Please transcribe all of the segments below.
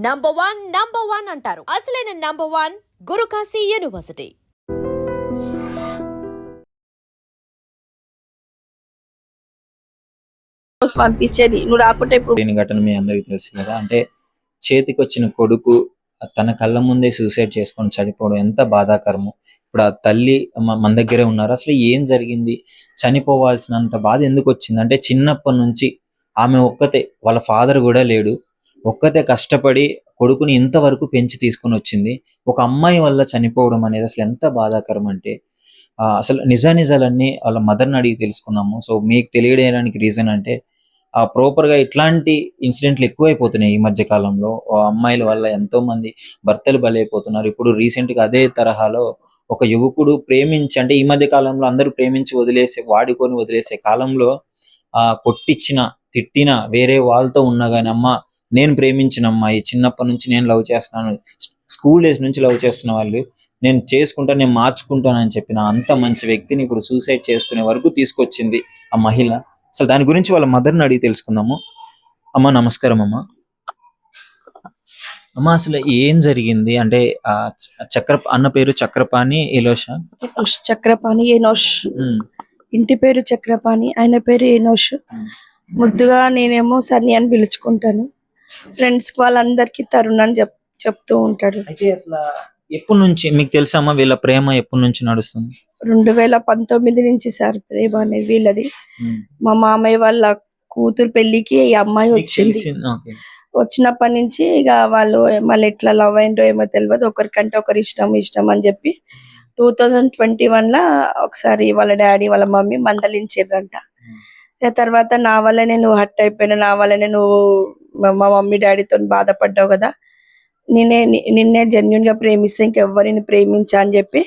Number one అంటారు. అసలైన number one Guru Kashi university. పంపించేది నువ్వు రాకుంటే ఇప్పుడు దీని ఘటన మీ అందరికీ తెలుసు కదా. అంటే చేతికి వచ్చిన కొడుకు తన కళ్ళ ముందే సూసైడ్ చేసుకొని చనిపోవడం ఎంత బాధాకరము. ఇప్పుడు ఆ తల్లి మన దగ్గరే ఉన్నారు. అసలు ఏం జరిగింది, చనిపోవాల్సినంత బాధ ఎందుకు వచ్చింది అంటే చిన్నప్పటి నుంచి ఆమె ఒక్కతే, వాళ్ళ ఫాదర్ కూడా లేడు, ఒక్కతే కష్టపడి కొడుకుని ఇంతవరకు పెంచి తీసుకొని వచ్చింది. ఒక అమ్మాయి వల్ల చనిపోవడం అనేది అసలు ఎంత బాధాకరం అంటే అసలు నిజాలన్నీ వాళ్ళ మదర్ని అడిగి తెలుసుకున్నాము. సో మీకు తెలియడానికి రీజన్ అంటే ప్రాపర్ గా ఇట్లాంటి ఇన్సిడెంట్లు ఎక్కువైపోతున్నాయి ఈ మధ్య కాలంలో. అమ్మాయిల వల్ల ఎంతో మంది భర్తలు బలైపోతున్నారు. ఇప్పుడు రీసెంట్ గా అదే తరహాలో ఒక యువకుడు ప్రేమించి, అంటే ఈ మధ్య కాలంలో అందరూ ప్రేమించి వాడుకొని వదిలేసే కాలంలో కొట్టించిన తిట్టిన వేరే వాళ్ళతో ఉన్నా గానీ, అమ్మ నేను ప్రేమించిన అమ్మాయి, చిన్నప్పటి నుంచి నేను లవ్ చేస్తున్నాను, స్కూల్ డేస్ నుంచి లవ్ చేస్తున్న వాళ్ళు, నేను చేసుకుంటాను, నేను మార్చుకుంటానని చెప్పిన అంత మంచి వ్యక్తిని ఇప్పుడు సూసైడ్ చేసుకునే వరకు తీసుకొచ్చింది ఆ మహిళ. అసలు దాని గురించి వాళ్ళ మదర్ని అడిగి తెలుసుకుందాము. అమ్మ నమస్కారం అమ్మ. అమ్మ అసలు ఏం జరిగింది అంటే అన్న పేరు చక్రపాణి ఎలోషా? చక్రపాణి ఎనోష్. ఇంటి పేరు చక్రపాణి, ఆయన పేరు ఎనోష్. ముద్దుగా నేనేమో సన్ని అని పిలుచుకుంటాను. ఫ్రెండ్స్ వాళ్ళందరికి తరుణ్ అని చెప్తూ ఉంటాడు. అయితే అసలు ఎప్పటి నుంచి మీకు తెలుసమ్మా వీళ్ళ ప్రేమ ఎప్పటి నుంచి నడుస్తుంది? 2019 నుంచి సార్ ప్రేమ అనేది వీళ్ళది. మా మామయ్య వాళ్ళ కూతురు పెళ్లికి ఈ అమ్మాయి వచ్చింది. వచ్చినప్పటి నుంచి ఇక వాళ్ళు మళ్ళీ ఎట్లా లవ్ అయిందో ఏమో తెలియదు, ఒకరికంటే ఒకరు ఇష్టం అని చెప్పి 2021 లా ఒకసారి వాళ్ళ డాడీ వాళ్ళ మమ్మీ మందలించిర్రంట. తర్వాత నా వల్లనే నువ్వు హర్ట్ అయిపోయినా, నా వల్లనే నువ్వు మా మమ్మీ డాడీతో బాధపడ్డావు కదా, నిన్నే జెన్యున్ గా ప్రేమిస్తే ఇంకెవ్వరిని ప్రేమించా అని చెప్పి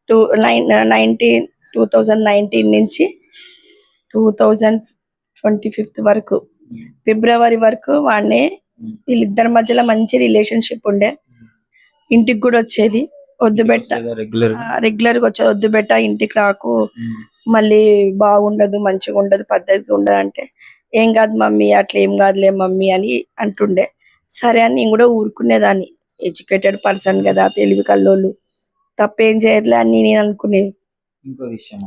2019 నుంచి 2025 వరకు ఫిబ్రవరి వరకు వాడినే, వీళ్ళిద్దరి మధ్యలో మంచి రిలేషన్షిప్ ఉండే. ఇంటికి కూడా వచ్చేది, వద్దు బెట్ట రెగ్యులర్ గా వచ్చేది, వద్దు బెట్ట ఇంటికి రాకు, మళ్ళీ బాగుండదు, మంచిగా ఉండదు, పద్ధతిగా ఉండదు అంటే, ఏం కాదు మమ్మీ, అట్లా ఏం కాదులే మమ్మీ అని అంటుండే. సరే అని నేను కూడా ఊరుకునేదాన్ని, ఎడ్యుకేటెడ్ పర్సన్ కదా, తెలివి కల్లోళ్ళు, తప్పేం చేయట్లే అని నేను అనుకునేది. ఇంకో విషయం,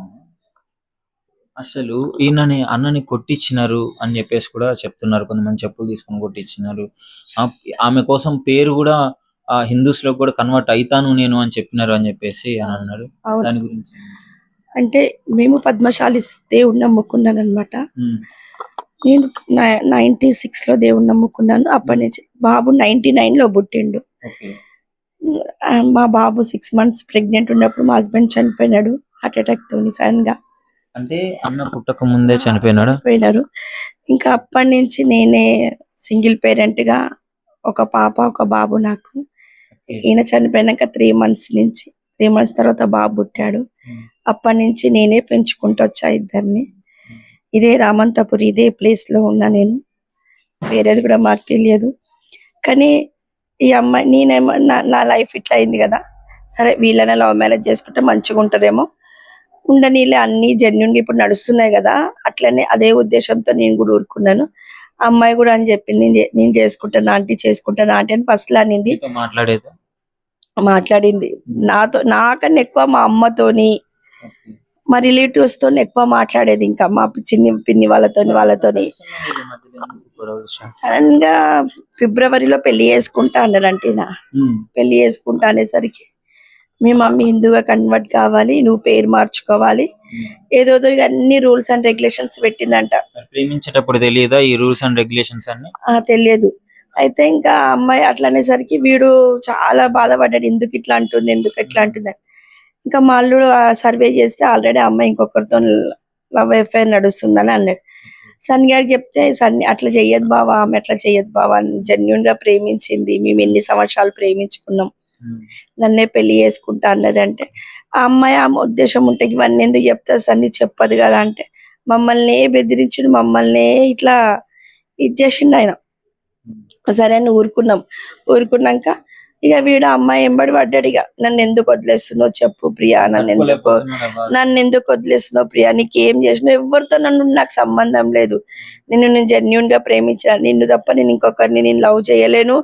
అసలు ఈయనని అన్నని కొట్టించినారు అని చెప్పేసి కూడా చెప్తున్నారు. కొంతమంది చెప్పులు తీసుకొని కొట్టించినారు. ఆమె కోసం పేరు కూడా హిందూస్ లో కూడా కన్వర్ట్ అయితాను నేను అని చెప్పినారు అని చెప్పేసి అని అన్నారు. దాని గురించి అంటే మేము పద్మశాలి దేవుడిని నమ్ముకున్నాను అనమాట. నేను 96 లో దేవుడిని నమ్ముకున్నాను. అప్పటి నుంచి బాబు 99 లో పుట్టిండు. మా బాబు 6 months ప్రెగ్నెంట్ ఉన్నప్పుడు మా హస్బెండ్ చనిపోయినాడు హార్ట్ అటాక్ తోని సడన్ గా. అంటే అన్న పుట్టక ముందే చనిపోయినారు. ఇంకా అప్పటి నుంచి నేనే సింగిల్ పేరెంట్ గా, ఒక పాప ఒక బాబు నాకు. ఈయన చనిపోయినాక 3 months తర్వాత బాబు పుట్టాడు. అప్పటి నుంచి నేనే పెంచుకుంటూ వచ్చా ఇద్దరిని. ఇదే రామంతపురి, ఇదే ప్లేస్ లో ఉన్నా నేను, వేరేది కూడా మాకు తెలియదు. కానీ ఈ అమ్మాయి నేనేమో నా లైఫ్ ఇట్లా అయింది కదా, సరే వీళ్ళనే లవ్ మ్యారేజ్ చేసుకుంటే మంచిగా ఉంటారేమో, ఉండనీలే, అన్ని జెన్యున్ గా ఇప్పుడు నడుస్తున్నాయి కదా, అట్లనే అదే ఉద్దేశంతో నేను కూడా ఊరుకున్నాను. అమ్మాయి కూడా అని చెప్పింది, నేను చేసుకుంటాను ఆంటీ అని ఫస్ట్ లా అనింది. మాట్లాడింది నాకన్నా ఎక్కువ మా అమ్మతోని, మా రిలేటివ్స్ తో ఎక్కువ మాట్లాడేది. ఇంకా మా చిన్ని పిన్ని వాళ్ళతోని సడన్ గా ఫిబ్రవరిలో పెళ్లి చేసుకుంటా అన్నాడంటే, పెళ్లి చేసుకుంటా అనేసరికి మీ మమ్మీ హిందూగా కన్వర్ట్ కావాలి, నువ్వు పేరు మార్చుకోవాలి, ఏదో అన్ని రూల్స్ అండ్ రెగ్యులేషన్స్ పెట్టిందంట. ప్రేమించేటప్పుడు తెలియదా ఈ రూల్స్ అండ్ రెగ్యులేషన్స్ అన్ని? తెలియదు. అయితే ఇంకా అమ్మాయి అట్లా అనేసరికి వీడు చాలా బాధపడ్డాడు, ఎందుకు ఇట్లా అంటుంది. ఇంకా మా అల్లుడు సర్వే చేస్తే ఆల్రెడీ అమ్మాయి ఇంకొకరితో లవ్ అఫైర్ నడుస్తుందని అన్నాడు. సన్ని గారికి చెప్తే, సన్ని అట్లా చెయ్యదు బావా, ఆమె అట్లా చెయ్యదు బావా, జెన్యున్ గా ప్రేమించింది, మేము ఎన్ని సంవత్సరాలు ప్రేమించుకున్నాం, నన్నే పెళ్లి చేసుకుంటా అన్నది. అంటే ఆ అమ్మాయి ఆమె ఉద్దేశం ఉంటే ఇవన్నీ ఎందుకు చెప్తా, సన్ని చెప్పదు కదా అంటే, మమ్మల్ని బెదిరించుడు, మమ్మల్ని ఇట్లా ఇచ్చేసిండు ఆయన. సరే అని ఊరుకున్నాక ఇక వీడు అమ్మాయి ఎంబడి పడ్డాడు. ఇక నన్ను ఎందుకు వదిలేస్తున్నావు చెప్పు ప్రియా, నన్ను ఎందుకు వదిలేస్తున్నావు ప్రియా, నీకేం చేసినావు, ఎవరితో నాకు నాకు సంబంధం లేదు, నేను జెన్యున్ గా ప్రేమించిన, నిన్ను తప్ప నేను ఇంకొకరిని నేను లవ్ చేయలేను,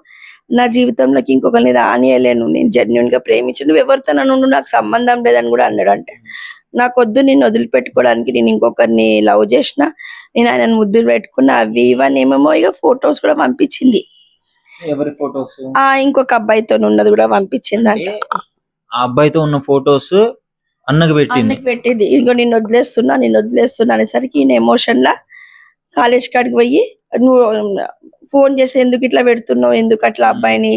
నా జీవితంలోకి ఇంకొకరిని రానియలేను, నేను జెన్యున్ గా ప్రేమించు, నువ్వు ఎవరితో నన్ను నాకు సంబంధం లేదని కూడా అన్నాడు. అంటే నాకొద్దు, నిన్ను వదిలిపెట్టుకోవడానికి, నేను ఇంకొకరిని లవ్ చేసిన, నేను ఆయనను ముద్దులు పెట్టుకున్నా, అవి ఇవన్నీ ఏమేమో ఇక ఫొటోస్ కూడా పంపించింది. ఎవరి ఫొటోస్? ఇంకొక అబ్బాయితో ఉన్నది కూడా పంపించింది. అంటే ఆ అబ్బాయితో ఉన్న ఫొటోస్ అన్నకు పెట్టింది. ఇంకో నిన్ను వదిలేస్తున్నా అనేసరికి ఈయన ఎమోషన్ లా కాలేజ్ కాడికి పోయి, నువ్వు ఫోన్ చేసి ఎందుకు ఇట్లా పెడుతున్నావు, ఎందుకు అట్లా అబ్బాయిని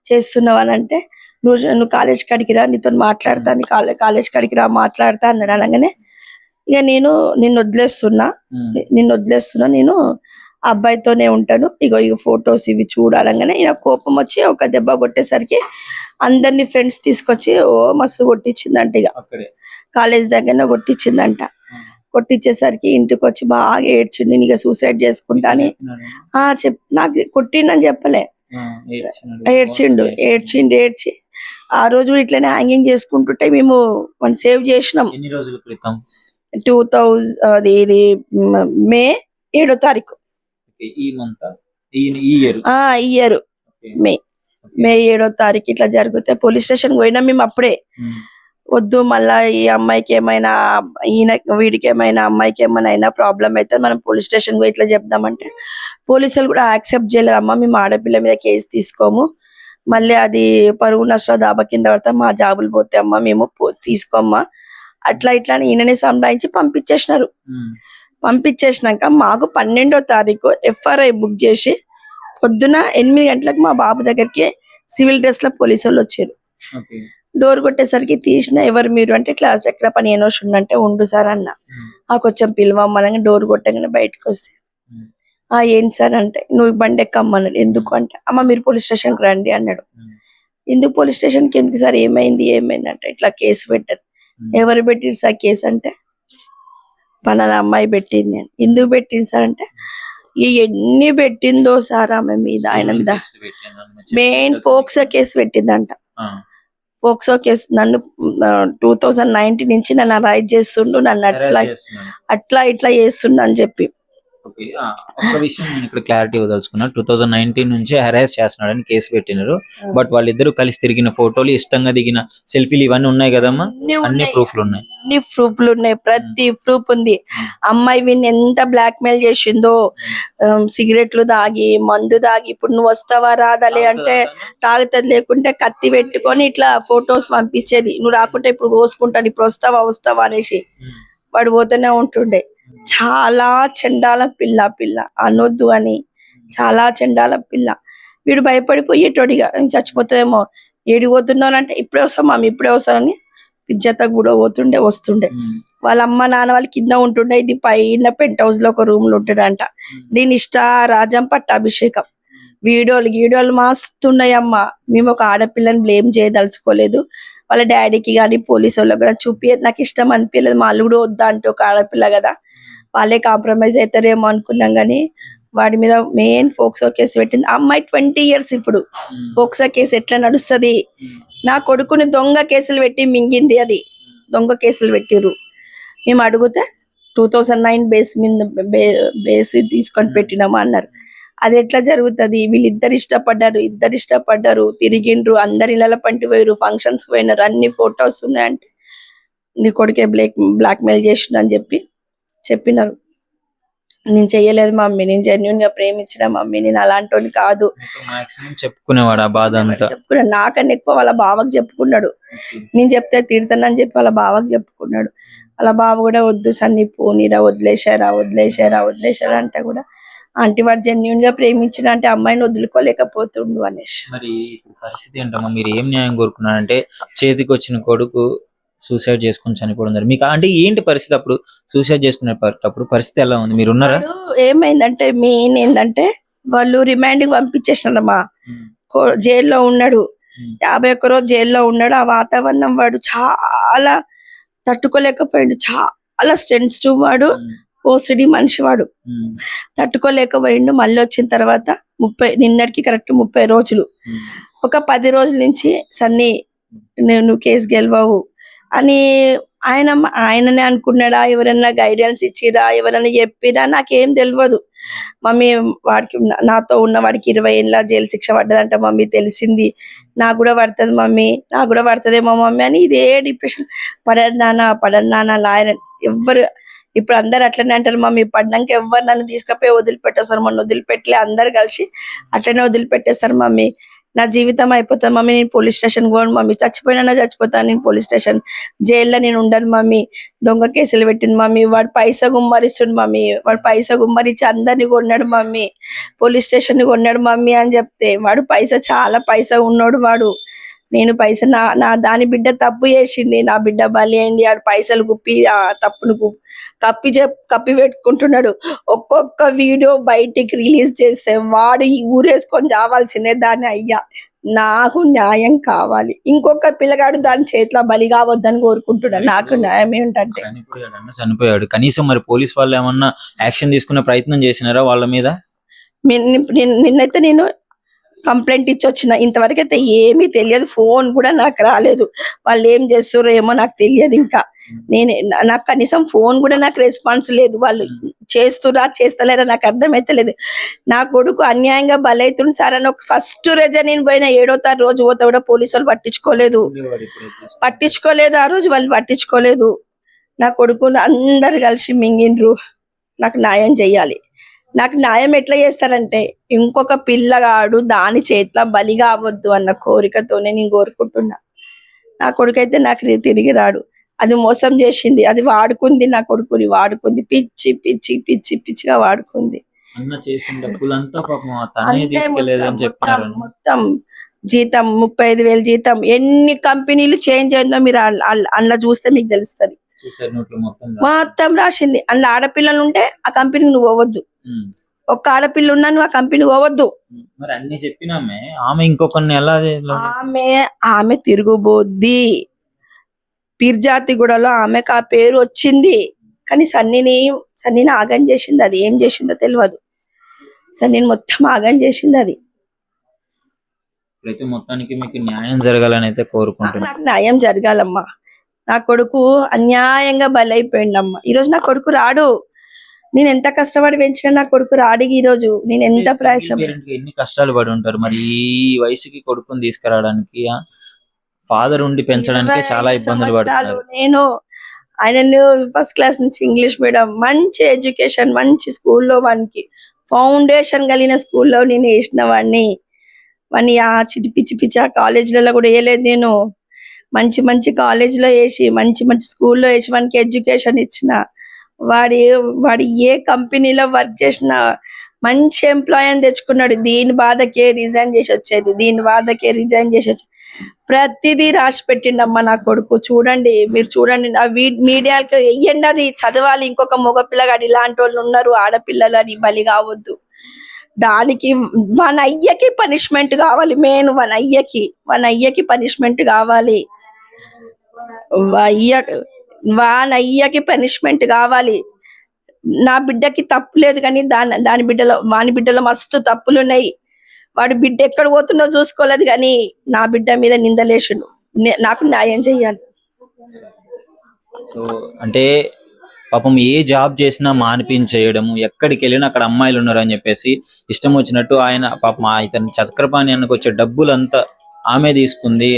చేస్తున్నావు అని అంటే, నువ్వు కాలేజ్ కాడికి రా, నీతో మాట్లాడతా, కాలేజ్ కాడికి రా మాట్లాడతా అన్నాడు. అనగానే ఇక నిన్ను వదిలేస్తున్నా, నేను ఆ అబ్బాయితోనే ఉంటాను, ఇగో ఫొటోస్ ఇవి చూడాలంగానే ఈయన కోపం వచ్చి ఒక దెబ్బ కొట్టేసరికి అందరినీ ఫ్రెండ్స్ తీసుకొచ్చి మస్తు కొట్టించిందంట. ఇక కాలేజ్ దగ్గర కొట్టించిందంట. కొట్టించేసరికి ఇంటికి వచ్చి బాగా ఏడ్చిండు, నేను ఇక సూసైడ్ చేసుకుంటా అని నాకు కొట్టిండని చెప్పలే, ఏడ్చి ఆ రోజు ఇట్లనే హ్యాంగింగ్ చేసుకుంటుంటే మేము సేవ్ చేసినాం. 2000 మే 7వ తారీఖు ఈ ఇయర్ మే 7వ తారీఖు ఇట్లా జరిగితే పోలీస్ స్టేషన్ పోయినా మేము అప్పుడే. వద్దు, మళ్ళా ఈ అమ్మాయికి ఏమైనా, వీడికి ఏమైనా, అమ్మాయికి ఏమైనా అయినా ప్రాబ్లం అయితే మనం పోలీస్ స్టేషన్ పోయి ఇట్లా చెప్దామంటే పోలీసులు కూడా యాక్సెప్ట్ చేయలేదు. అమ్మ, మేము ఆడపిల్ల మీద కేసు తీసుకోము, మళ్ళీ అది పరువు నష్ట దాబా కింద పడతా, మా జాబులు పోతే అమ్మ మేము తీసుకోమ్మా, అట్లా ఇట్లా అని ఈయననే సంపాదించి పంపించేసినారు. పంపించేసినాక మాకు 12వ తారీఖు FRI బుక్ చేసి పొద్దున 8 గంటలకు మా బాబు దగ్గరికి సివిల్ డ్రెస్ లో పోలీసు వాళ్ళు వచ్చారు. డోర్ కొట్టేసరికి తీసిన, ఎవరు మీరు అంటే, ఇట్లా చక్ర పని ఏనోష్ అంటే, ఉండు సార్ అన్న. కొంచెం పిలవమ్మనగా డోర్ కొట్టగానే బయటకు వస్తే, ఏం సార్ అంటే, నువ్వు బండి ఎక్కమ్మన్నాడు. ఎందుకు అంటే, అమ్మ మీరు పోలీస్ స్టేషన్కి రండి అన్నాడు. ఎందుకు పోలీస్ స్టేషన్కి, ఎందుకు సార్, ఏమైంది అంటే, ఇట్లా కేసు పెట్టారు. ఎవరు పెట్టిరు సార్ కేసు అంటే, పలానా అమ్మాయి పెట్టింది అని. ఎందుకు పెట్టింది సార్ అంటే, ఎన్ని పెట్టిందో సార్ ఆమె మీద, ఆయన మీద మెయిన్ ఫోక్సో కేసు పెట్టిందంట. ఫోక్సో కేసు నన్ను 2019 నుంచి నన్ను అరైజ్ చేస్తుండు, నన్ను అట్లా ఇట్లా చేస్తుండు అని చెప్పి. ఒక విషయం నేను ఇక్కడ క్లారిటీ ఇవ్వదలుచుకున్నా. 2019 నుంచి హెరాస్ చేస్తున్నాడని కేసు పెట్టినారు. బట్ వాళ్ళిద్దరు కలిసి తిరిగిన ఫోటోలు, ఇష్టంగా దిగిన సెల్ఫీలు ఇవన్నీ ఉన్నాయి కదమ్మా, అన్ని ప్రూఫ్లు ఉన్నాయి. ప్రతి ప్రూఫ్ ఉంది. అమ్మాయి వీడిని ఎంత బ్లాక్ మెయిల్ చేసిందో, సిగరెట్లు దాగి, మందు దాగి, ఇప్పుడు నువ్వు వస్తావా రాదలే అంటే తాగుతుంది, లేకుంటే కత్తి పెట్టుకొని ఇట్లా ఫొటోస్ పంపించేది, నువ్వు రాకుంటే ఇప్పుడు కోసుకుంటాను, ఇప్పుడు వస్తావా అనేసి వాడు పోతూనే ఉంటుండే. చాలా చండాల పిల్ల అనొద్దు అని, చాలా చండాల పిల్ల. వీడు భయపడిపోయేటోడిగా, చచ్చిపోతుందేమో, ఏడిపోతున్నావు అంటే, ఇప్పుడే వస్తాం మామి, ఇప్పుడే వస్తానని పిజ్జత కూడా వస్తుండే. వాళ్ళ అమ్మ నాన్న వాళ్ళు కింద ఉంటుండే, ఇది పైన పెంట్ హౌస్ లో ఒక రూమ్ లో ఉంటుండంట. దీని రాజం పట్టాభిషేకం. వీడియోలు మస్తున్నాయమ్మా. మేము ఒక ఆడపిల్లని బ్లేమ్ చేయదలుచుకోలేదు. వాళ్ళ డాడీకి కానీ పోలీసు వాళ్ళకి కూడా చూపియదు, నాకు ఇష్టం అనిపించలేదు. మా అల్లుడు వద్దా అంటే, ఒక ఆడపిల్ల కదా, వాళ్ళే కాంప్రమైజ్ అవుతారేమో అనుకున్నాం. కానీ వాడి మీద మెయిన్ ఫోక్సో కేసు పెట్టింది. అమ్మాయి 20 years. ఇప్పుడు ఫోక్సో కేసు ఎట్లా నడుస్తుంది? నా కొడుకుని దొంగ కేసులు పెట్టి మింగింది, అది దొంగ కేసులు పెట్టిర్రు. మేము అడిగితే 2009 బేస్ తీసుకొని పెట్టినామా అన్నారు. అది ఎట్లా జరుగుతుంది? వీళ్ళిద్దరు ఇష్టపడ్డారు, తిరిగిండ్రు, అందరి ఇళ్ళ పంటి పోయారు, ఫంక్షన్స్ పోయినారు, అన్ని ఫొటోస్ ఉన్నాయంటే నీ కొడుకే బ్లాక్ మెయిల్ చేసిన అని చెప్పినారు. నేను చెయ్యలేదు మమ్మీ, నేను జెన్యున్ గా ప్రేమించిన మమ్మీ, నేను అలాంటి కాదు చెప్పుకునేవాడు. ఆ బాధ అంతా నాకన్నా ఎక్కువ వాళ్ళ బావకు చెప్పుకున్నాడు. నేను చెప్తే తిడతానని చెప్పి వాళ్ళ బావకు చెప్పుకున్నాడు. వాళ్ళ బావ కూడా వద్దు సన్ని పోనీరా, వదిలేశారా అంటే కూడా ఆంటీ వాడు జెన్యున్ గా ప్రేమించిన అంటే అమ్మాయిని వదులుకోలేకపోతుండు అనేసి. మరి పరిస్థితి ఏంటమ్మా, మీరు ఏం న్యాయం కోరుకున్నారంటే, చేతికి వచ్చిన కొడుకు సూసైడ్ చేసుకుని చనిపోవడం, మీకు అంటే ఏంటి పరిస్థితి? అప్పుడు సూసైడ్ చేసుకునేటప్పుడు పరిస్థితి ఎలా ఉంది? మీరు ఉన్నారా? ఏమైందంటే మెయిన్ ఏంటంటే, వాళ్ళు రిమాండ్ కి పంపించేసినారమ్మా. జైల్లో ఉన్నాడు, 51 రోజు జైల్లో ఉన్నాడు. ఆ వాతావరణం వాడు చాలా తట్టుకోలేకపోయాడు. చాలా సెన్సిటివ్ వాడు, ఓసిడి మనిషి వాడు, తట్టుకోలేకపోయిండు. మళ్ళీ వచ్చిన తర్వాత నిన్నటికి కరెక్ట్ 30 రోజులు, ఒక 10 రోజుల నుంచి సన్నీ నువ్వు కేసు గెలవవు, అని ఆయననే అనుకున్నాడా, ఎవరైనా గైడెన్స్ ఇచ్చిరా, ఎవరైనా చెప్పిరా నాకేం తెలియదు. మమ్మీ వాడికి నాతో ఉన్న వాడికి 20 ఏళ్ళ జైలు శిక్ష పడ్డదంట మమ్మీ, తెలిసింది. నాకు కూడా పడుతుంది మమ్మీ, నాకు కూడా పడుతుందేమో మమ్మీ అని ఇదే డిప్రెషన్. పడదు నాన్న లాయర్ ఎవ్వరు. ఇప్పుడు అందరు అట్లనే అంటారు మమ్మీ, పడ్డాక ఎవ్వరు నన్ను తీసుకుపోయి వదిలిపెట్టేస్తారు. మొన్న వదిలిపెట్టలే, అందరు కలిసి అట్లనే వదిలిపెట్టేస్తారు మమ్మీ. నా జీవితం అయిపోతుంది మమ్మీ, నేను పోలీస్ స్టేషన్ పోను మమ్మీ, చచ్చిపోయినా చచ్చిపోతాను నేను పోలీస్ స్టేషన్, జైల్లో నేను ఉండను మమ్మీ. దొంగ కేసులు పెట్టింది మమ్మీ, వాడు పైసా గుమ్మరిస్తుండు మమ్మీ, వాడు పైసా గుమ్మరించి అందరిని కొన్నాడు మమ్మీ, పోలీస్ స్టేషన్ కొన్నాడు మమ్మీ అని చెప్తే, వాడు పైసా చాలా పైసా ఉన్నాడు వాడు. నేను పైసా నా దాని బిడ్డ తప్పు చేసింది, నా బిడ్డ బలి అయింది, ఆడు పైసలు గుప్పి ఆ తప్పును కప్పి పెట్టుకుంటున్నాడు. ఒక్కొక్క వీడియో బయటికి రిలీజ్ చేస్తే వాడు ఈ ఊరేసుకొని చావాల్సిందే. దాన్ని అయ్యా నాకు న్యాయం కావాలి, ఇంకొక పిల్లగాడు దాని చేతిలో బలి కావద్దని కోరుకుంటున్నాడు. నాకు న్యాయం ఏంటంటే చనిపోయాడు, కనీసం మరి పోలీస్ వాళ్ళు ఏమన్నా యాక్షన్ తీసుకునే ప్రయత్నం చేసినారా వాళ్ళ మీద? నిన్నైతే నేను కంప్లైంట్ ఇచ్చి వచ్చిన, ఇంతవరకు అయితే ఏమీ తెలియదు, ఫోన్ కూడా నాకు రాలేదు. వాళ్ళు ఏం చేస్తారో ఏమో నాకు తెలియదు. ఇంకా నాకు కనీసం ఫోన్ కూడా నాకు రెస్పాన్స్ లేదు. వాళ్ళు చేస్తలేరా నాకు అర్థమైతే లేదు. నా కొడుకు అన్యాయంగా బలైతుంది సార్ అని ఒక ఫస్ట్ రోజే నేను పోయిన, 7వ తారీఖు రోజు పోతే కూడా పోలీసు వాళ్ళు పట్టించుకోలేదు. ఆ రోజు వాళ్ళు పట్టించుకోలేదు. నా కొడుకును అందరు కలిసి మింగిండ్రు. నాకు న్యాయం చెయ్యాలి. నాకు న్యాయం ఎట్లా చేస్తారంటే, ఇంకొక పిల్లగాడు దాని చేతిలో బలి కావద్దు అన్న కోరికతోనే నేను కోరుకుంటున్నా. నా కొడుకైతే నాకు తిరిగి రాడు. అది మోసం చేసింది, అది వాడుకుంది, నా కొడుకుని వాడుకుంది, పిచ్చి పిచ్చి పిచ్చి పిచ్చిగా వాడుకుంది. మొత్తం జీతం 35,000 జీతం. ఎన్ని కంపెనీలు చేంజ్ అయిందో మీరు అందులో చూస్తే మీకు తెలుస్తుంది. మొత్తం రాసింది. అందులో ఆడపిల్లలు ఉంటే ఆ కంపెనీకి నువ్వు పోవద్దు, ఒక్క ఆడపిల్ల ఉన్నా నువ్వు ఆ కంపెనీకి పోవద్దు. మరి అన్ని చెప్పినామే, ఆమె ఇంకొకరిని ఎలా ఆమె తిరుగుబోద్ది. పిర్జాతిగూడలో ఆమెకు ఆ పేరు వచ్చింది, కానీ సన్నీని ఆగం చేసింది. అది ఏం చేసిందో తెలియదు. సన్నీని మొత్తం ఆగం చేసింది అది. మొత్తానికి మీకు న్యాయం జరగాలని అయితే కోరుకుంటున్నా. నాకు న్యాయం జరగాలమ్మా. నా కొడుకు అన్యాయంగా బలైపోయిండమ్మా. ఈరోజు నా కొడుకు రాడు. నేను ఎంత కష్టపడి పెంచిన నా కొడుకు రాడు. ఈ రోజు నేను ఎంత ప్రయాసం, ఎన్ని కష్టాలు పడి ఉంటారు మరి ఈ వయసుకి కొడుకుని తీసుకురావడానికి. ఫాదర్ ఉండి పెంచడానికి చాలా ఇబ్బందులు పడుతున్నారు. నేను ఆయనను ఫస్ట్ క్లాస్ నుంచి ఇంగ్లీష్ మీడియం, మంచి ఎడ్యుకేషన్, మంచి స్కూల్లో, వానికి ఫౌండేషన్ కలిగిన స్కూల్లో నేను వేసిన వాడిని ఆ చిటి పిచ్చి పిచ్చి ఆ కాలేజీలలో కూడా వేయలేదు. నేను మంచి మంచి కాలేజీలో వేసి, మంచి మంచి స్కూల్లో వేసి వానికి ఎడ్యుకేషన్ ఇచ్చిన. వాడు ఏ కంపెనీలో వర్క్ చేసినా మంచి ఎంప్లాయ్ అని తెచ్చుకున్నాడు. దీని బాధకే రిజైన్ చేసి వచ్చేది. ప్రతిదీ రాసి పెట్టిండమ్మా నా కొడుకు. చూడండి, మీరు చూడండి, ఆ మీడియాకి వెయ్యండి, అది చదవాలి. ఇంకొక మగ పిల్లగాడు ఇలాంటి వాళ్ళు ఉన్నారు, ఆడపిల్లలు అని బలి కావద్దు. దానికి మన అయ్యకి పనిష్మెంట్ కావాలి. మెయిన్ మన అయ్యకి పనిష్మెంట్ కావాలి. వాని పనిష్మెంట్ కావాలి. నా బిడ్డకి తప్పు లేదు, కానీ వాని బిడ్డలో మస్తు తప్పులు ఉన్నాయి. వాడి బిడ్డ ఎక్కడ పోతుందో చూసుకోలేదు, కానీ నా బిడ్డ మీద నిందలేసిండు. నాకు న్యాయం చెయ్యాలి. సో అంటే పాపం ఏ జాబ్ చేసినా మానిపించేయడము, ఎక్కడికి వెళ్ళినా అక్కడ అమ్మాయిలు ఉన్నారు అని చెప్పేసి ఇష్టం వచ్చినట్టు ఆయన పాపం ఇతను చక్రపాణి అన్నకు వచ్చే డబ్బులంతా ఆమె తీసుకుంది,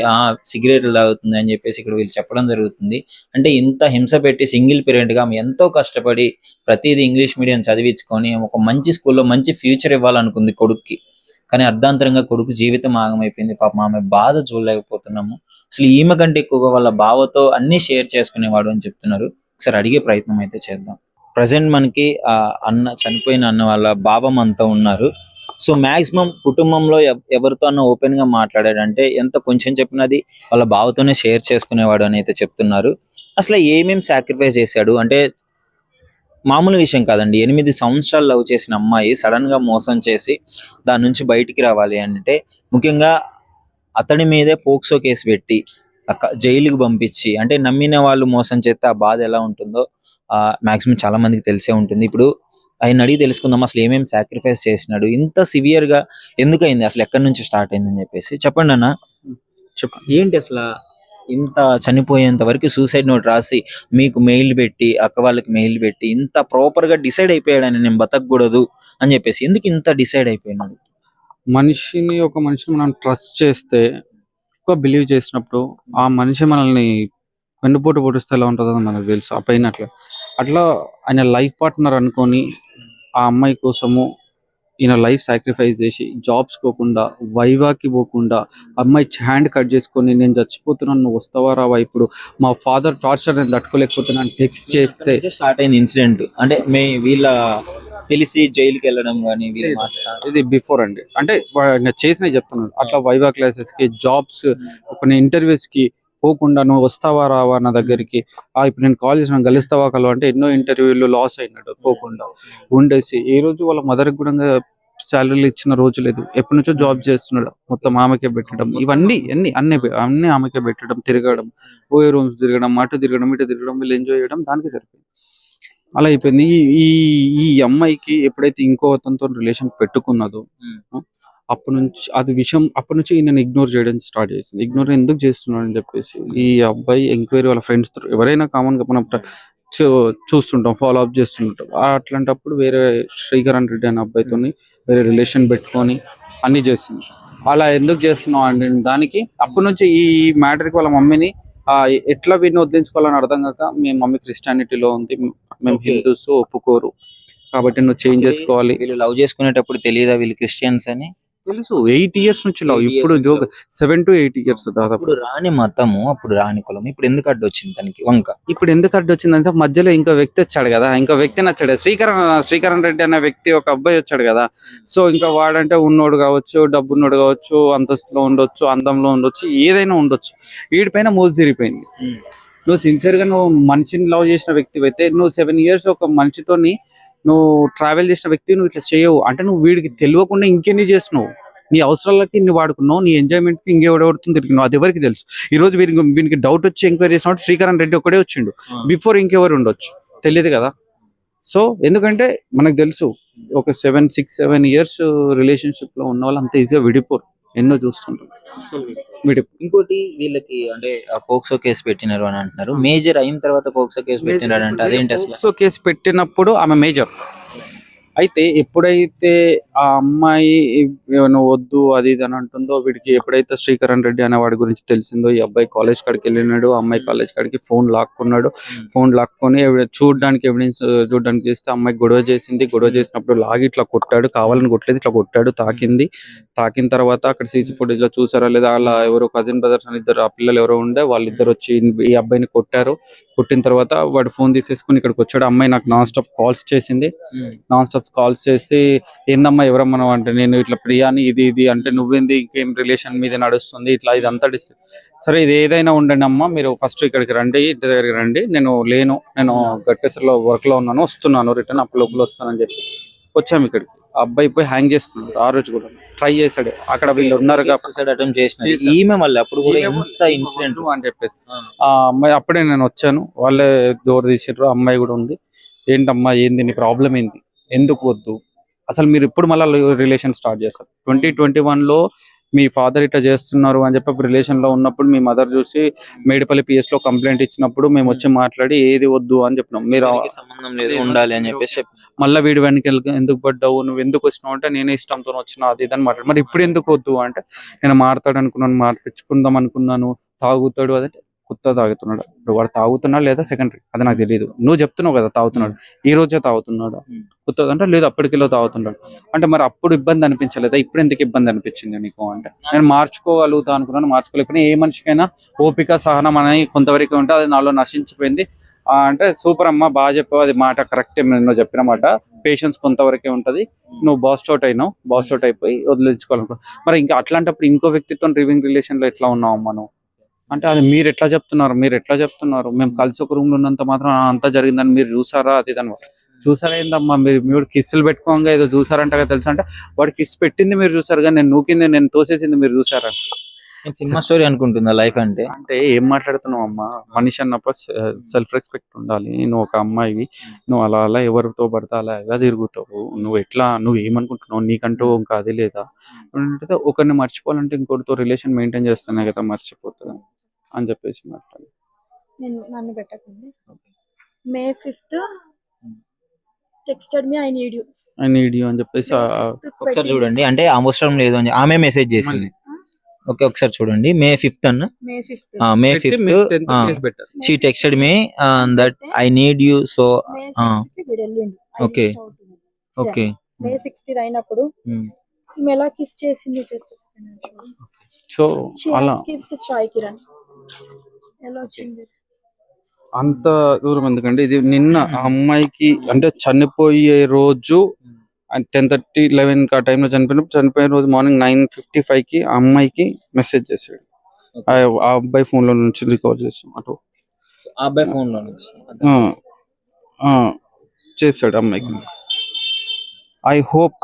సిగరెట్లు తాగుతుంది అని చెప్పేసి ఇక్కడ వీళ్ళు చెప్పడం జరుగుతుంది. అంటే ఇంత హింస పెట్టి సింగిల్ పేరెంట్ గా ఆమె ఎంతో కష్టపడి ప్రతిదీ ఇంగ్లీష్ మీడియం చదివించుకొని ఒక మంచి స్కూల్లో మంచి ఫ్యూచర్ ఇవ్వాలనుకుంది కొడుక్కి. కానీ అర్ధాంతరంగా కొడుకు జీవితం ఆగమైపోయింది. పాపం ఆమె బాధ చూడలేకపోతున్నాము. అసలు ఈమె కంటే ఎక్కువగా వాళ్ళ బావతో అన్ని షేర్ చేసుకునేవాడు అని చెప్తున్నారు. ఒకసారి అడిగే ప్రయత్నం అయితే చేద్దాం. ప్రజెంట్ మనకి చనిపోయిన అన్న వాళ్ళ బాబమ్మ అంతా ఉన్నారు. సో మాక్సిమం కుటుంబంలో ఎవరితో అన్న ఓపెన్ గా మాట్లాడాడంటే ఎంత కొంచెం చెప్పినది వాళ్ళ బావతోనే షేర్ చేసుకునేవాడు అని అయితే చెప్తున్నారు. అసలు ఏమేమి సాక్రిఫైస్ చేశాడు అంటే మామూలు విషయం కాదండి. 8 సంవత్సరాలు లవ్ చేసిన అమ్మాయి సడన్ గా మోసం చేసి దాని నుంచి బయటికి రావాలి అంటే ముఖ్యంగా అతడి మీదే పోక్సో కేసు పెట్టి జైలుకి పంపించి, అంటే నమ్మిన వాళ్ళు మోసం చేస్తే ఆ బాధ ఎలా ఉంటుందో మాక్సిమం చాలా మందికి తెలిసే ఉంటుంది. ఇప్పుడు ఆయన అడిగి తెలుసుకుందాం అసలు ఏమేమి సాక్రిఫైస్ చేసినాడు, ఇంత సివియర్ గా ఎందుకయింది, అసలు ఎక్కడి నుంచి స్టార్ట్ అయిందని చెప్పేసి చెప్పండి అన్న. చెప్పండి ఏంటి అసలు ఇంత చనిపోయేంత వరకు సూసైడ్ నోట్ రాసి మీకు మెయిల్ పెట్టి అక్క వాళ్ళకి మెయిల్ పెట్టి ఇంత ప్రాపర్ గా డిసైడ్ అయిపోయాడని నేను బతకూడదు అని చెప్పేసి ఎందుకు ఇంత డిసైడ్ అయిపోయినాడు? ఒక మనిషిని మనం ట్రస్ట్ చేస్తే, ఎక్కువ బిలీవ్ చేసినప్పుడు ఆ మనిషి మనల్ని వెన్నుపోటు పొడిస్తే ఎలా ఉంటుందో మనకు తెలుసు. ఆ పైన అట్లా ఆయన లైఫ్ పార్ట్నర్ అనుకొని ఆ అమ్మాయి కోసము ఈయన లైఫ్ సాక్రిఫైస్ చేసి జాబ్స్ పోకుండా, వైవాకి పోకుండా, అమ్మాయి హ్యాండ్ కట్ చేసుకొని నేను చచ్చిపోతున్నాను నువ్వు వస్తావా రావా, ఇప్పుడు మా ఫాదర్ టార్చర్ నేను తట్టుకోలేకపోతున్నాను టెక్స్ట్ చేస్తే స్టార్ట్ అయింది ఇన్సిడెంట్. అంటే వీళ్ళ తెలిసి జైలుకి వెళ్ళడం కానీ వీళ్ళు ఇది బిఫోర్ అండి. అంటే నేను చేసినవి చెప్తున్నాను. అట్లా వైవా క్లాసెస్ కి, జాబ్స్, కొన్ని ఇంటర్వ్యూస్ కి పోకుండా నువ్వు వస్తావా రావా నా దగ్గరికి, ఇప్పుడు నేను కాల్ చేసిన కలుస్తావా కలవ అంటే ఎన్నో ఇంటర్వ్యూలు లాస్ అయినాడు పోకుండా ఉండేసి. ఈ రోజు వాళ్ళ మదర్ కూడా శాలరీలు ఇచ్చిన రోజు లేదు. ఎప్పటి నుంచో జాబ్ చేస్తున్నాడు, మొత్తం ఆమెకే పెట్టడం, ఇవన్నీ అన్ని అన్ని అన్ని ఆమెకే పెట్టడం, తిరగడం, పోయే రూమ్స్ తిరగడం, అటు తిరగడం ఇటు తిరగడం, వీళ్ళు ఎంజాయ్ చేయడం, దానికి సరిపోయింది. అలా అయిపోయింది. ఈ ఈ ఈ అమ్మాయికి ఎప్పుడైతే ఇంకో అతనితో రిలేషన్ పెట్టుకున్నదో అప్పటి నుంచి ఈయన ఇగ్నోర్ చేయడం స్టార్ట్ చేసింది. ఇగ్నోర్ ఎందుకు చేస్తున్నాడు అని చెప్పేసి ఈ అబ్బాయి ఎంక్వైరీ వాళ్ళ ఫ్రెండ్స్ ఎవరైనా కామన్ గా మనం చూస్తుంటాం, ఫాలో అప్ చేస్తుంటాం. అట్లాంటప్పుడు వేరే శ్రీకరణ్ రెడ్డి అనే అబ్బాయితో వేరే రిలేషన్ పెట్టుకొని అన్ని చేసింది. అలా ఎందుకు చేస్తున్నావు అంటే దానికి అప్పటి నుంచి ఈ మ్యాటర్కి వాళ్ళ మమ్మీని ఎట్లా వీడిని వదిలించుకోవాలని అర్థం కాక, మీ మమ్మీ క్రిస్టియానిటీలో ఉంది, మేము హిందూస్ ఒప్పుకోరు కాబట్టి నువ్వు చేంజ్ చేసుకోవాలి. వీళ్ళు లవ్ చేసుకునేటప్పుడు తెలియదా వీళ్ళు క్రిస్టియన్స్ అని? తెలుసు, 8 years నుంచి లవ్. ఇప్పుడు 7 to 8 years దాదాపు. అప్పుడు రాని మతము, అప్పుడు రాని కులం, ఇప్పుడు ఎందుకు అడ్డు వచ్చింది తనకి వంక? ఇప్పుడు ఎందుకు అడ్డు వచ్చిందంటే మధ్యలో ఇంకో వ్యక్తి వచ్చాడు కదా, ఇంకో వ్యక్తి నచ్చాడు. శ్రీకరణ్ రెడ్డి అనే వ్యక్తి, ఒక అబ్బాయి వచ్చాడు కదా. సో ఇంకా వాడంటే ఉన్నోడు కావచ్చు, డబ్బు ఉన్నోడు కావచ్చు, అంతస్తులో ఉండొచ్చు, అందంలో ఉండొచ్చు, ఏదైనా ఉండొచ్చు. వీడిపైన మోజు తిరిగిపోయింది. నువ్వు సిన్సియర్ గా నువ్వు మనిషిని లవ్ చేసిన వ్యక్తి అయితే, నువ్వు 7 years ఒక మనిషితోని నువ్వు ట్రావెల్ చేసిన వ్యక్తి నువ్వు ఇట్లా చేయవు అంటే, నువ్వు వీడికి తెలియకుండా ఇంకెన్ని చేస్తున్నావు, నీ అవసరాలకి ఇన్ని వాడుకున్నావు, నీ ఎంజాయ్మెంట్ కి ఇంకెవడెవడుతుంది తిరిగినావు, అది ఎవరికి తెలుసు. ఈ రోజు వీనికి డౌట్ వచ్చి ఎంక్వైరీ చేసినప్పుడు శ్రీకరణ్ రెడ్డి ఒకడే వచ్చిండు, బిఫోర్ ఇంకెవరు ఉండొచ్చు తెలియదు కదా. సో ఎందుకంటే మనకు తెలుసు, ఒక 7 years రిలేషన్షిప్ లో ఉన్న వాళ్ళు అంత ఈజీగా విడిపోరు, ఎన్నో చూస్తుంటాం. ఇంకోటి వీళ్ళకి అంటే పోక్సో కేసు పెట్టినారు అని అంటున్నారు. మేజర్ అయిన తర్వాత పోక్సో కేసు పెట్టినారు అంటే అదేంటి అసలు? పోక్సో కేసు పెట్టినప్పుడు ఆమె మేజర్ అయితే, ఎప్పుడైతే ఆ అమ్మాయి నువ్వు వద్దు అది ఇది అని అంటుందో, వీడికి ఎప్పుడైతే శ్రీకరణ్ రెడ్డి అనే వాడి గురించి తెలిసిందో, ఈ అబ్బాయి కాలేజ్ కాడికి వెళ్ళినాడు, అమ్మాయి కాలేజ్ కాడికి ఫోన్ లాక్కున్నాడు. ఫోన్ లాక్కొని చూడడానికి ఎవిడెన్స్ చూడడానికి చేస్తే అమ్మాయి గొడవ చేసింది. గొడవ చేసినప్పుడు లాగి ఇట్లా కొట్టాడు, కావాలని కొట్టలేదు, ఇట్లా కొట్టాడు, తాకింది. తాకిన తర్వాత అక్కడ సీసీ ఫుటేజ్ లో చూసారా లేదా, అలా ఎవరో కజిన్ బ్రదర్స్ అని ఇద్దరు, ఆ పిల్లలు ఎవరో ఉండే, వాళ్ళిద్దరు వచ్చి ఈ అబ్బాయిని కొట్టారు. కొట్టిన తర్వాత వాడు ఫోన్ తీసేసుకుని ఇక్కడికి వచ్చాడు. అమ్మాయి నాకు నాన్ స్టాప్ కాల్స్ చేసింది. నాన్ స్టాప్ కాల్స్ చేసి, ఏందమ్మా ఎవరమ్మా అంటే, నేను ఇట్లా ప్రియాని ఇది అంటే, నువ్వేంది ఇంకేం రిలేషన్ మీద నడుస్తుంది ఇట్లా ఇదంతా డిస్కస్. సరే ఇది ఏదైనా ఉండండి అమ్మా, మీరు ఫస్ట్ ఇక్కడికి రండి, ఇంటి దగ్గరికి రండి, నేను గట్కేసర్లో వర్క్ లో ఉన్నాను, వస్తున్నాను, రిటర్న్ అప్పుడు లోపల వస్తానని చెప్పి వచ్చాము ఇక్కడికి. ఆ అబ్బాయి పోయి హ్యాంగ్ చేసుకున్నాడు. ఆ రోజు కూడా ట్రై చేశాడు, అక్కడ వీళ్ళు ఉన్నారు ఈమె మళ్ళీ అప్పుడు కూడా ఎంత ఇన్సిడెంట్ అని చెప్పేసి ఆ అమ్మాయి అప్పుడే నేను వచ్చాను, వాళ్ళే డోర్ తీసారు, అమ్మాయి కూడా ఉంది. ఏంటమ్మా ఏంది నీ ప్రాబ్లం ఏంది, ఎందుకు వద్దు, అసలు మీరు ఇప్పుడు మళ్ళీ రిలేషన్ స్టార్ట్ చేస్తారు? 2021లో మీ ఫాదర్ ఇట్లా చేస్తున్నారు అని చెప్పి రిలేషన్ లో ఉన్నప్పుడు మీ మదర్ చూసి మేడిపల్లి PS లో కంప్లైంట్ ఇచ్చినప్పుడు మేము వచ్చి మాట్లాడి ఏది వద్దు అని చెప్పినాం. మీరు సంబంధం లేదు ఉండాలి అని చెప్పేసి మళ్ళీ వీడి వెనక ఎందుకు పడ్డావు, నువ్వు ఎందుకు వచ్చినావు అంటే, నేనే ఇష్టంతో వచ్చినా అది ఇదని మాట్లాడు. మరి ఇప్పుడు ఎందుకు వద్దు అంటే, నేను మాట్లాడు అనుకున్నాను, మార్పించుకుందాం అనుకున్నాను, తాగుతాడు అదంటే కొత్త తాగుతున్నాడు. ఇప్పుడు వాడు తాగుతున్నాడు లేదా సెకండరీ అది నాకు తెలియదు, నువ్వు చెప్తున్నావు కదా తాగుతున్నాడు, ఈ రోజే తాగుతున్నాడు కొత్తది అంటే, లేదు అప్పటికిలో తాగుతున్నాడు అంటే, మరి అప్పుడు ఇబ్బంది అనిపించలేదా, ఇప్పుడు ఎందుకు ఇబ్బంది అనిపించింది నీకు అంటే, నేను మార్చుకోగలుగుతా అనుకున్నాను, మార్చుకోలేకపోయినా. ఏ మనిషికైనా ఓపిక సహనం అనేది కొంతవరకు ఉంటే అది నాలో నశించిపోయింది అంటే, సూపర్ అమ్మా బాగా చెప్పావు, అది మాట కరెక్టే, నేను చెప్పిన మాట, పేషెన్స్ కొంతవరకే ఉంటది, నువ్వు బాస్ట్ అవుట్ అయిపోయి వదిలించుకోవాలనుకో. మరి ఇంకా అట్లాంటప్పుడు ఇంకో వ్యక్తితో లివింగ్ రిలేషన్ లో ఎట్లా ఉన్నావు అమ్మా నువ్వు అంటే, అది మీరు ఎట్లా చెప్తున్నారు, మేము కలిసి ఒక రూమ్ లో ఉన్నంత మాత్రం అంతా జరిగిందని మీరు చూసారా అది ఇదని. చూసారా ఏందమ్మా, మీరు కిస్సులు పెట్టుకోగా ఏదో చూసారంట కదా తెలుసు అంటే, వాడు కిస్ పెట్టింది మీరు చూసారు కానీ నేను నూకింది నేను తోసేసింది మీరు చూసారా? సినిమా స్టోరీ అనుకుంటుందా లైఫ్ అంటే? అంటే ఏం మాట్లాడుతున్నావు అమ్మా, మనిషి అన్నప్పుడు సెల్ఫ్ రెస్పెక్ట్ ఉండాలి. నువ్వు ఒక అమ్మాయివి, నువ్వు అలా ఎవరితో పడితే అలా ఎలా తిరుగుతావు, నువ్వు ఏమనుకుంటున్నావు, నీకంటూ ఇంకా అది లేదా అంటే, ఒకరిని మర్చిపోవాలంటే ఇంకోటితో రిలేషన్ మెయింటైన్ చేస్తానే కదా మర్చిపోతుంది. అని చెప్పేసి మాట్లాడి నేను నన్ను పెట్టకండి. May 5th texted me I need you. అని చెప్పేసి May 5th ఒకసారి పెట్టింది. చూడండి, అంటే అవసరం లేదు అని ఆమె మెసేజ్ చేసింది. ఓకే, ఒకసారి చూడండి. May 5th అన్న May 5th. May పెట్టి 5th May 10th కేసు పెట్టారు. she texted me that I need you, so May 6th కి వీడు వెళ్ళిండు. I Okay. reached out to him. okay. May 6th ఇది అయినప్పుడు ఈమె ఎలా కిస్ చేసింది జస్ట్ సో షీ అలా హాస్ కిస్డ్ సాయి కిరణ్. ఎలా వచ్చింది? అంత దూరం ఎందుకంటే ఇది నిన్న ఆ అమ్మాయికి అంటే చనిపోయే రోజు 10:30 11 ఆ టైంలో చనిపోయిన రోజు మార్నింగ్ 9:55 కి ఆ అమ్మాయికి మెసేజ్ చేశాడు. ఆ అబ్బాయి ఫోన్ లో నుంచి రికార్డ్ చేస్తాం అటు ఆ అబ్బాయి ఫోన్ లో నుంచి ఆ, ఆ, చేశాడు అమ్మాయికి. I hope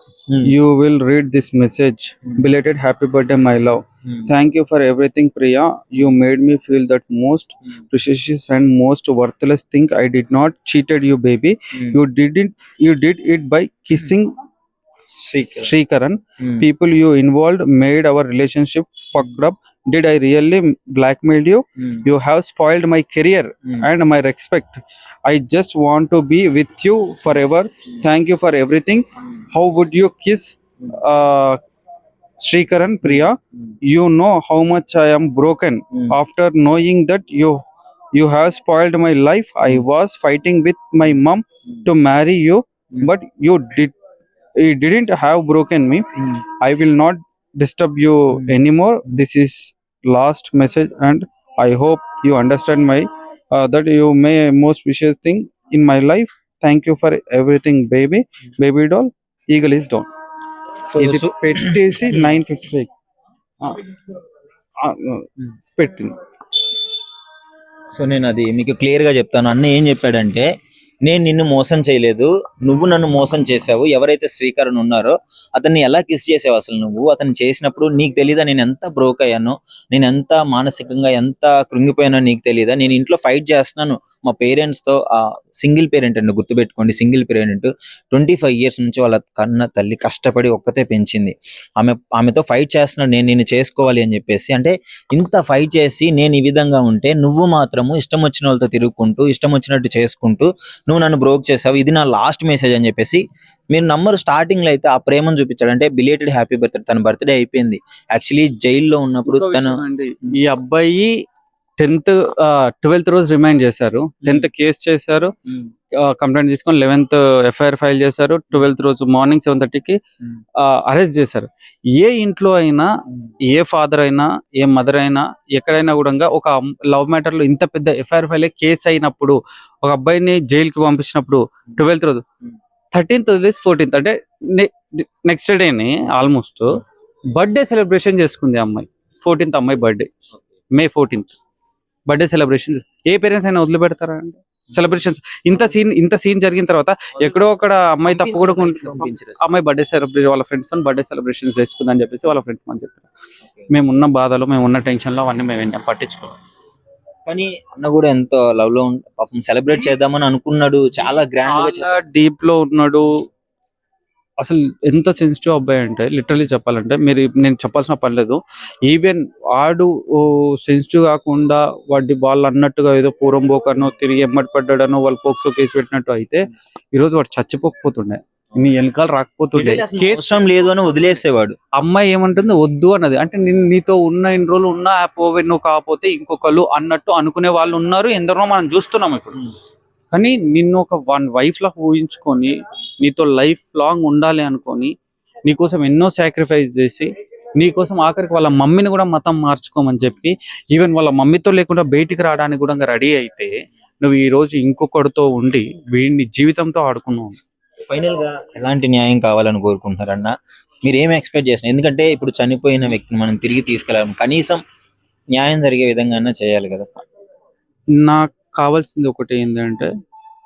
you will read this message. Belated happy birthday my love. Thank you for everything Priya. You made me feel that most precious and most worthless thing. I did not cheated you baby. You did it by kissing Srikaran. People you involved made our relationship fucked up. Did I really blackmail you? You have spoiled my career and my respect. I just want to be with you forever. Thank you for everything. How would you kiss Srikaran Priya? You know how much I am broken after knowing that you have spoiled my life. I was fighting with my mom to marry you, but you didn't have broken me. I will not disturb you anymore. This is last message and I hope you understand my that you may most precious thing in my life. Thank you for everything baby doll. Eagle is down. So ఇది పెట్టేసి 9:55 పెట్టింది. So నేను అది మీకు clear గా చెప్తాను. అన్న ఏం చెప్పాడంటే, నేను నిన్ను మోసం చేయలేదు, నువ్వు నన్ను మోసం చేసావు. ఎవరైతే శ్రీకరణ్ ఉన్నారో అతన్ని ఎలా కిస్ చేసావు అసలు నువ్వు? అతను చేసినప్పుడు నీకు తెలీదా నేను ఎంత బ్రోక్ అయ్యానో, నేను ఎంత మానసికంగా ఎంత కృంగిపోయానో నీకు తెలీదా? నేను ఇంట్లో ఫైట్ చేస్తున్నాను మా పేరెంట్స్ తో. సింగిల్ పేరెంట్ అండి, గుర్తుపెట్టుకోండి, సింగిల్ పేరెంట్. 25 years నుంచి వాళ్ళ కన్న తల్లి కష్టపడి ఒక్కతే పెంచింది. ఆమెతో ఫైట్ చేస్తున్నాడు, నేను నిన్ను చేసుకోవాలి అని చెప్పేసి. అంటే ఇంత ఫైట్ చేసి నేను ఈ విధంగా ఉంటే నువ్వు మాత్రము ఇష్టం వచ్చిన వాళ్ళతో తిరుగుకుంటూ ఇష్టం వచ్చినట్టు చేసుకుంటూ నువ్వు నన్ను బ్రోక్ చేసావు, ఇది నా లాస్ట్ మెసేజ్ అని చెప్పేసి మీరు నంబర్ స్టార్టింగ్ లో అయితే ఆ ప్రేమను చూపించాడు. అంటే బిలేటెడ్ హ్యాపీ బర్త్డే, తన బర్త్డే అయిపోయింది. యాక్చువల్లీ జైల్లో ఉన్నప్పుడు తను ఈ అబ్బాయి 12th రోజు రిమైండ్ చేశారు, 10th కేసు చేశారు, కంప్లైంట్ తీసుకొని 11th ఎఫ్ఐఆర్ ఫైల్ చేశారు. 12th రోజు మార్నింగ్ 7:30కి అరెస్ట్ చేశారు. ఏ ఇంట్లో అయినా, ఏ ఫాదర్ అయినా, ఏ మదర్ అయినా, ఎక్కడైనా కూడా ఒక లవ్ మ్యాటర్ లో ఇంత పెద్ద ఎఫ్ఐఆర్ ఫైల్ కేసు అయినప్పుడు ఒక అబ్బాయిని జైలుకి పంపించినప్పుడు 12th రోజు 13th వదిలేసి 14th అంటే నెక్స్ట్ డేని ఆల్మోస్ట్ బర్త్డే సెలబ్రేషన్ చేసుకుంది అమ్మాయి. 14th అమ్మాయి birthday, May 14th birthday celebration. ఏ పేరెంట్స్ అయినా వదిలిపెడతారా అండి సెలబ్రేషన్స్? ఇంత సీన్ జరిగిన తర్వాత ఎక్కడో ఒక అమ్మాయి తప్పు కూడా అమ్మాయి బర్త్డే సెలబ్రేషన్ వాళ్ళ ఫ్రెండ్స్ తో బర్త్డే సెలబ్రేషన్స్ చేసుకుందని చెప్పేసి వాళ్ళ ఫ్రెండ్స్ అని చెప్పారు. మేము ఉన్న బాధలు, మేము ఉన్న టెన్షన్ లో అవన్నీ మేము పట్టించుకోవాలి. కానీ అన్న కూడా ఎంతో లవ్ లో పాపం సెలబ్రేట్ చేద్దామని అనుకున్నాడు, చాలా గ్రాండ్ గా డీప్ లో ఉన్నాడు. అసలు ఎంత సెన్సిటివ్ అబ్బాయి అంటే లిటరలీ చెప్పాలంటే నేను చెప్పాల్సిన పని లేదు. ఈవెన్ వాడు సెన్సిటివ్ కాకుండా వాళ్ళు అన్నట్టుగా ఏదో పూర్వం పోకనో తిరిగి ఎమ్మటి పడ్డాడనో వాళ్ళు పోక్సో కేసు పెట్టినట్టు అయితే ఈరోజు వాడు చచ్చిపోకపోతుండే, నీ వెనకాల రాకపోతుండే, అవసరం లేదు అని వదిలేసేవాడు. అమ్మాయి ఏమంటుంది వద్దు అన్నది. అంటే నీతో ఉన్న ఇన్ని రోజులు ఉన్నా పోవే నువ్వు కాకపోతే ఇంకొకళ్ళు అన్నట్టు అనుకునే వాళ్ళు ఉన్నారు, ఎందరో మనం చూస్తున్నాం ఇప్పుడు. కానీ నిన్ను ఒక వైఫ్ లా ఊహించుకొని నీతో లైఫ్ లాంగ్ ఉండాలి అనుకొని నీకోసం ఎన్నో సాక్రిఫైస్ చేసి నీకోసం ఆఖరికి వాళ్ళ మమ్మీని కూడా మతం మార్చుకోమని చెప్పి ఈవెన్ వాళ్ళ మమ్మీతో లేకుండా బయటికి రావడానికి కూడా రెడీ అయితే నువ్వు ఈ రోజు ఇంకొకరితో ఉండి వీడిని జీవితంతో ఆడుకున్నావు. ఫైనల్ గా ఎలాంటి న్యాయం కావాలని కోరుకుంటున్నారన్న? మీరు ఏమి ఎక్స్పెక్ట్ చేస్తున్నారు? ఎందుకంటే ఇప్పుడు చనిపోయిన వ్యక్తిని మనం తిరిగి తీసుకెళ్ళాలి, కనీసం న్యాయం జరిగే విధంగా చేయాలి కదా. నాకు కావాల్సింది ఒకటి ఏంటంటే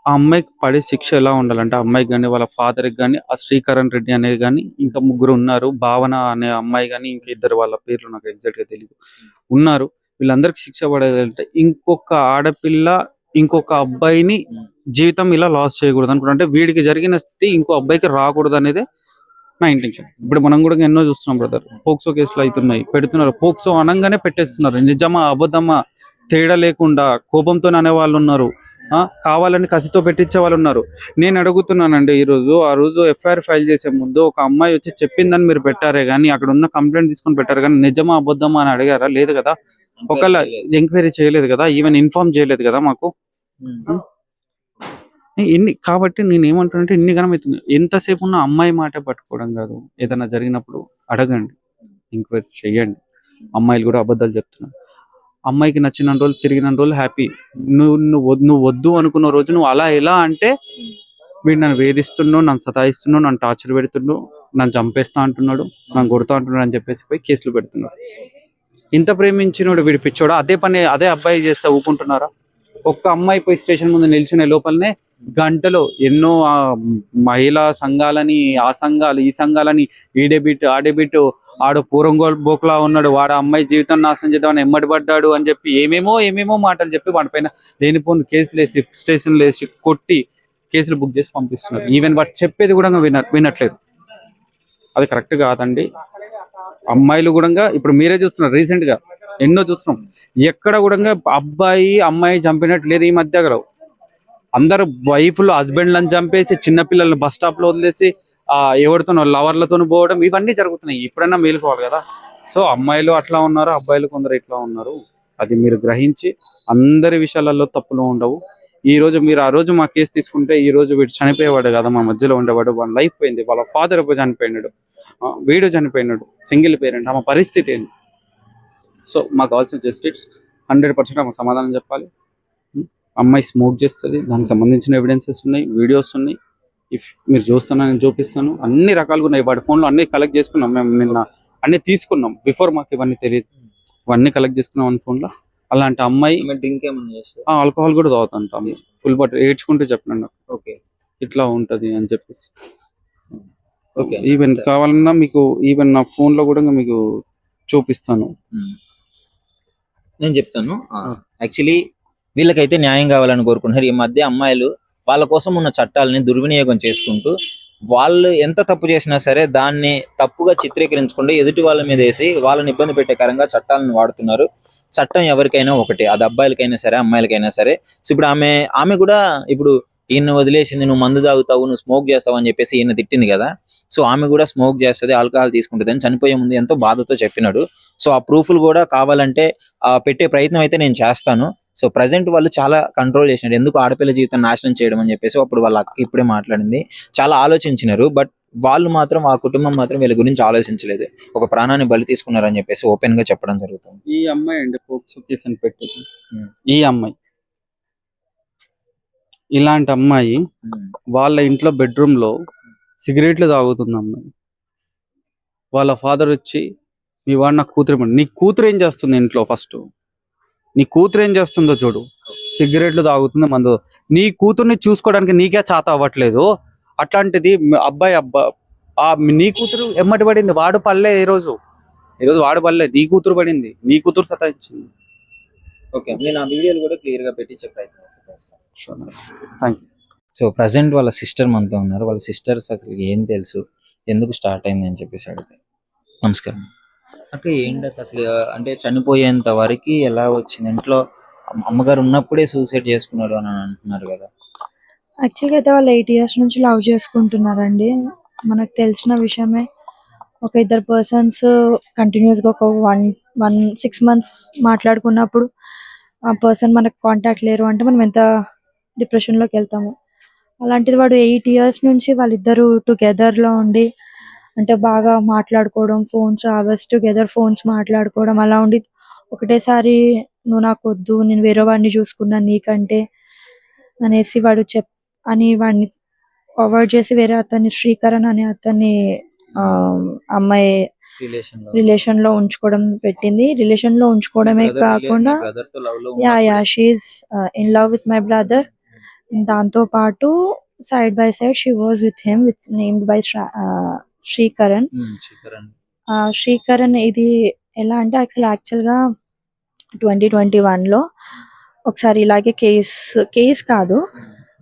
ఆ అమ్మాయికి పడే శిక్ష ఎలా ఉండాలంటే అమ్మాయికి కానీ వాళ్ళ ఫాదర్కి కానీ ఆ శ్రీకరణ్ రెడ్డి అనేది కానీ ఇంకా ముగ్గురు ఉన్నారు, భావన అనే అమ్మాయి కానీ ఇంకా ఇద్దరు, వాళ్ళ పేర్లు నాకు ఎగ్జాక్ట్ గా తెలియదు, ఉన్నారు. వీళ్ళందరికి శిక్ష పడేదంటే ఇంకొక ఆడపిల్ల ఇంకొక అబ్బాయిని జీవితం ఇలా లాస్ చేయకూడదు అనుకుంటా. అంటే వీడికి జరిగిన స్థితి ఇంకో అబ్బాయికి రాకూడదు అనేది నా ఇంటెన్షన్. ఇప్పుడు మనం కూడా ఎన్నో చూస్తున్నాం బ్రదర్, పోక్సో కేసులు అవుతున్నాయి, పెడుతున్నారు, పోక్సో అనగానే పెట్టేస్తున్నారు. నిజమా అబద్ధమా తేడా లేకుండా కోపంతో అనే వాళ్ళు ఉన్నారు, కావాలని కసితో పెట్టించే వాళ్ళు ఉన్నారు. నేను అడుగుతున్నానండి, ఆ రోజు ఎఫ్ఐఆర్ ఫైల్ చేసే ముందు ఒక అమ్మాయి వచ్చి చెప్పిందని మీరు పెట్టారే కానీ అక్కడ ఉన్న కంప్లైంట్ తీసుకొని పెట్టారు కానీ నిజమా అబద్ధమా అని అడిగారా? లేదు కదా. ఒకవేళ ఎంక్వైరీ చేయలేదు కదా, ఈవెన్ ఇన్ఫార్మ్ చేయలేదు కదా మాకు. కాబట్టి నేను ఏమంటానంటే ఇన్ని గణం అవుతుంది. ఎంతసేపు ఉన్న అమ్మాయి మాట పట్టుకోవడం కాదు, ఏదైనా జరిగినప్పుడు అడగండి, ఎంక్వైరీ చెయ్యండి. అమ్మాయిలు కూడా అబద్ధాలు చెప్తున్నారు. అమ్మాయికి నచ్చిన రోజులు తిరిగిన రోజులు హ్యాపీ. నువ్వు వద్దు అనుకున్న రోజు నువ్వు అలా ఎలా అంటే వీడు నన్ను వేధిస్తున్నావు, నన్ను సతాయిస్తున్నావు, నన్ను టార్చర్ పెడుతున్నావు, నన్ను చంపేస్తా అంటున్నాడు, నన్ను కొడతా అంటున్నాడు అని చెప్పేసి పోయి కేసులు పెడుతున్నాడు. ఇంత ప్రేమించినోడు వీడి పిచ్చోడా? అదే పని అదే అబ్బాయి చేస్తే ఊకుంటున్నారా? ఒక్క అమ్మాయి పోయి స్టేషన్ ముందు నిల్చునే లోపలనే గంటలో ఎన్నో మహిళా సంఘాలని, ఆ సంఘాలు ఈ సంఘాలని, ఈ డెబిట్ ఆ డెబిట్, ఆడు పూరంగోల్ బోక్లా ఉన్నాడు, వాడు అమ్మాయి జీవితం నాశనం చేద్దామని ఎమ్మడిపడ్డాడు అని చెప్పి ఏమేమో మాటలు చెప్పి వాడిపైన లేనిపోని కేసులు వేసి స్టేషన్లు వేసి కొట్టి కేసులు బుక్ చేసి పంపిస్తున్నారు. ఈవెన్ వాడు చెప్పేది కూడా వినట్లేదు. అది కరెక్ట్ కాదండి. అమ్మాయిలు కూడా ఇప్పుడు మీరే చూస్తున్నారు, రీసెంట్ గా ఎన్నో చూస్తున్నాం. ఎక్కడ కూడా అబ్బాయి అమ్మాయి చంపినట్టు లేదు ఈ మధ్య. అందరు వైఫ్లు హస్బెండ్లను చంపేసి చిన్నపిల్లల్ని బస్ స్టాప్ లో వదిలేసి ఎవరితో లవర్లతో పోవడం ఇవన్నీ జరుగుతున్నాయి. ఎప్పుడైనా మేలుకోవాలి కదా. సో అమ్మాయిలు అట్లా ఉన్నారు, అబ్బాయిలు కొందరు ఇట్లా ఉన్నారు. అది మీరు గ్రహించి అందరి విషయాలలో తప్పులు ఉండవు. ఈ రోజు మీరు ఆ రోజు మా కేసు తీసుకుంటే ఈ రోజు వీడు చనిపోయేవాడు కదా, మా మధ్యలో ఉండేవాడు, వాళ్ళ లైఫ్ పోయింది, వాళ్ళ ఫాదర్ చనిపోయినాడు, వీడు చనిపోయినాడు, సింగిల్ పేరెంట్, ఆమె పరిస్థితి ఏంది? సో మాకు కావాల్సిన జస్టిస్ 100% ఆమె సమాధానం చెప్పాలి. అమ్మాయి స్మోక్ చేస్తుంది, దానికి సంబంధించిన ఎవిడెన్సెస్ ఉన్నాయి, వీడియోస్ ఉన్నాయి. ఇఫ్ మీరు చూస్తున్నా నేను చూపిస్తాను. అన్ని రకాలుగా ఉన్నాయి. వాడి ఫోన్లో అన్ని కలెక్ట్ చేసుకున్నాం మేము, నిన్న అన్ని తీసుకున్నాం. బిఫోర్ మాకు ఇవన్నీ తెలియదు, ఇవన్నీ కలెక్ట్ చేసుకున్నాం అన్న ఫోన్లో. అలాంటి అమ్మాయి ఆల్కహాల్ కూడా తాగుతుంట, ఫుల్ బట్ ఏడ్చుకుంటూ చెప్పినాను నాకు, ఓకే ఇట్లా ఉంటది అని చెప్పేసి. ఈవెన్ కావాలన్నా మీకు ఈవెన్ నా ఫోన్ లో కూడా మీకు చూపిస్తాను. నేను చెప్తాను. యాక్చువల్లీ వీళ్ళకైతే న్యాయం కావాలని కోరుకుంటున్నారు. ఈ మధ్య అమ్మాయిలు వాళ్ళ కోసం ఉన్న చట్టాలని దుర్వినియోగం చేసుకుంటూ వాళ్ళు ఎంత తప్పు చేసినా సరే దాన్ని తప్పుగా చిత్రీకరించకుండా ఎదుటి వాళ్ళ మీద వేసి వాళ్ళని ఇబ్బంది పెట్టేకరంగా చట్టాలను వాడుతున్నారు. చట్టం ఎవరికైనా ఒకటి, అది అబ్బాయిలకైనా సరే అమ్మాయిలకైనా సరే. సో ఇప్పుడు ఆమె కూడా ఇప్పుడు ఈయన వదిలేసింది, నువ్వు మందు తాగుతావు, నువ్వు స్మోక్ చేస్తావు అని చెప్పేసి ఈయన తిట్టింది కదా. సో ఆమె కూడా స్మోక్ చేస్తుంది, ఆల్కహాల్ తీసుకుంటుంది అని చనిపోయే ముందు ఎంతో బాధతో చెప్పినాడు. సో ఆ ప్రూఫ్లు కూడా కావాలంటే పెట్టే ప్రయత్నం అయితే నేను చేస్తాను. సో ప్రజెంట్ వాళ్ళు చాలా కంట్రోల్ చేసినారు, ఎందుకు ఆడపిల్ల జీవితం నాశనం చేయడం అని చెప్పేసి. అప్పుడు వాళ్ళ అక్క ఇప్పుడే మాట్లాడింది, చాలా ఆలోచించినారు. బట్ వాళ్ళు మాత్రం, ఆ కుటుంబం మాత్రం వీళ్ళ గురించి ఆలోచించలేదు. ఒక ప్రాణాన్ని బలి తీసుకున్నారని చెప్పేసి ఓపెన్ గా చెప్పడం జరుగుతుంది. ఈ అమ్మాయి అండి పోక్సో కేసు అని పెట్టింది. ఈ అమ్మాయి, ఇలాంటి అమ్మాయి వాళ్ళ ఇంట్లో బెడ్రూమ్ లో సిగరెట్లు తాగుతుంది అమ్మాయి. వాళ్ళ ఫాదర్ వచ్చి, మీ వాడు నాకు కూతురు, నీ కూతురు ఏం చేస్తుంది ఇంట్లో? ఫస్ట్ నీ కూతురు ఏం చేస్తుందో చూడు. సిగరెట్లు తాగుతుంది, మందు. నీ కూతుర్ని చూసుకోవడానికి నీకే చేత అవ్వట్లేదు. అట్లాంటిది నీ కూతురు ఎమ్మటి పడింది, వాడు పడలే. ఈరోజు వాడు పడలే, నీ కూతురు పడింది, నీ కూతురు సతాయించింది. ఓకే, నేను ఆ వీడియోలు కూడా క్లియర్ గా పెట్టించే ప్రయత్నం చేస్తాను. Thank you. సో ప్రజెంట్ వాళ్ళ సిస్టర్ మనతో ఉన్నారు. వాళ్ళ సిస్టర్స్ అసలు ఏం తెలుసు, ఎందుకు స్టార్ట్ అయింది అని చెప్పేసి అడిగితే. నమస్కారం అక్క. ఏంటక్క అసలు, అంటే చనిపోయేంత వరకు ఎలా వచ్చింది? ఇంట్లో అమ్మగారు ఉన్నప్పుడే సూసైడ్ చేసుకున్నారు అని అంటున్నారు కదా. యాక్చువల్గా అయితే వాళ్ళు 8 years నుంచి లవ్ చేసుకుంటున్నారండి. మనకు తెలిసిన విషయమే. ఒక ఇద్దరు పర్సన్స్ కంటిన్యూస్గా ఒక 6 months మాట్లాడుకున్నప్పుడు ఆ పర్సన్ మనకు కాంటాక్ట్ లేరు అంటే మనం ఎంత డిప్రెషన్లోకి వెళ్తాము. అలాంటిది వాడు 8 years నుంచి వాళ్ళిద్దరూ టుగెదర్లో ఉండి, అంటే బాగా మాట్లాడుకోవడం, ఫోన్స్ అవర్స్ టుగెదర్ ఫోన్స్ మాట్లాడుకోవడం, అలా ఉండి ఒకటేసారి నువ్వు నాకు వద్దు, నేను వేరే వాడిని చూసుకున్నాను నీకంటే అనేసి వాడిని అవాయిడ్ చేసి వేరే అతన్ని, శ్రీకరణ్ అనే అతన్ని అమ్మాయి రిలేషన్ లో ఉంచుకోవడం పెట్టింది. రిలేషన్ లో ఉంచుకోవడమే కాకుండా she's in love with my brother. దాంతో పాటు side by side she was with him, with named by Srikaran. Srikaran ఇది ఎలా అంటే యాక్చువల్ గా 2021 లో ఒకసారి ఇలాగే కేస్ కాదు,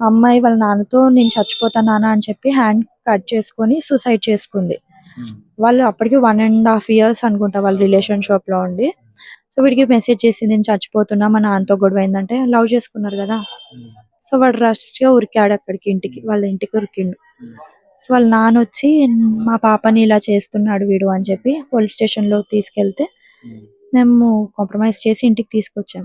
అమ్మాయి వాళ్ళ నాన్నతో నేను చచ్చిపోతాను నాన్న అని చెప్పి హ్యాండ్ కట్ చేసుకొని సూసైడ్ చేసుకుంది. వాళ్ళు అప్పటికి 1.5 years అనుకుంటా వాళ్ళ రిలేషన్షిప్ లో ఉండి. సో వీడికి మెసేజ్ చేసింది, నేను చచ్చిపోతున్నా, మా నాన్నతో గొడవ అయిందంటే, లవ్ చేసుకున్నారు కదా. సో వాడు రష్ గా ఉరికాడు అక్కడికి, ఇంటికి, వాళ్ళ ఇంటికి ఉరికిండు. సో వాళ్ళ నాన్న వచ్చి, మా పాపని ఇలా చేస్తున్నాడు వీడు అని చెప్పి పోలీస్ స్టేషన్ లో తీసుకెళ్తే మేము కాంప్రమైజ్ చేసి ఇంటికి తీసుకొచ్చాం.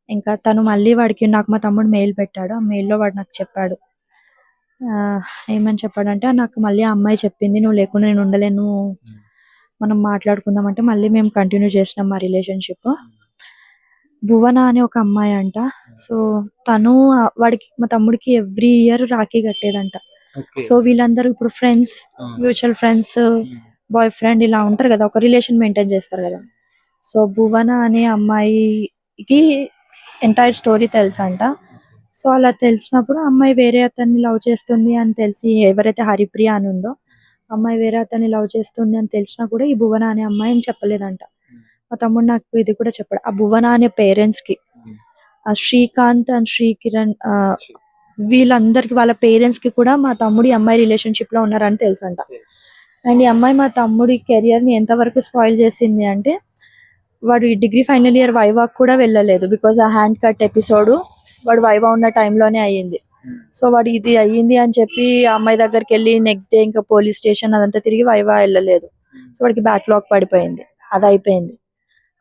ఇంకా తను మళ్ళీ వాడికి, నాకు మా తమ్ముడు మెయిల్ పెట్టాడు, ఆ మెయిల్లో వాడు నాకు చెప్పాడు. ఆ, ఏమని చెప్పాడంటే, నాకు మళ్ళీ ఆ అమ్మాయి చెప్పింది, నువ్వు లేకుండా నేను ఉండలేను, మనం మాట్లాడుకుందాం అంటే మళ్ళీ మేము కంటిన్యూ చేసినాం మా రిలేషన్షిప్. భువన అని ఒక అమ్మాయి అంట. సో తను వాడికి, మా తమ్ముడికి ఎవ్రీ ఇయర్ రాఖీ కట్టేదంట. సో వీళ్ళందరూ ఇప్పుడు friends, mutual friends, boy friend ఇలా ఉంటారు కదా, ఒక రిలేషన్ మెయింటైన్ చేస్తారు కదా. సో భువన అనే అమ్మాయికి ఎంటైర్ స్టోరీ తెలుసంట. సో అలా తెలిసినప్పుడు అమ్మాయి వేరే అతన్ని లవ్ చేస్తుంది అని తెలిసి, ఎవరైతే హరిప్రియ అని ఉందో అమ్మాయి వేరే అతన్ని లవ్ చేస్తుంది అని తెలిసినా కూడా ఈ భువన అనే అమ్మాయి ఏం చెప్పలేదంట. మా తమ్ముడు నాకు ఇది కూడా చెప్పాడు. ఆ భువన అనే పేరెంట్స్ కి, ఆ శ్రీకాంత్ అండ్ శ్రీకిరణ్, వీళ్ళందరికి, వాళ్ళ పేరెంట్స్ కి కూడా మా తమ్ముడి అమ్మాయి రిలేషన్షిప్ లో ఉన్నారని తెలుసంట. అండ్ ఈ అమ్మాయి మా తమ్ముడి కెరియర్ ని ఎంతవరకు స్పాయిల్ చేసింది అంటే, వాడు ఈ డిగ్రీ ఫైనల్ ఇయర్ వైవాక్ కూడా వెళ్ళలేదు. బికాజ్ ఆ హ్యాండ్ కట్ ఎపిసోడ్ వాడు వైవా ఉన్న టైంలోనే అయ్యింది. సో వాడు ఇది అయ్యింది అని చెప్పి ఆ అమ్మాయి దగ్గరికి వెళ్ళి నెక్స్ట్ డే ఇంకా పోలీస్ స్టేషన్ అదంతా తిరిగి వైవా వెళ్ళలేదు. సో వాడికి బ్యాక్లాగ్ పడిపోయింది. అది అయిపోయింది.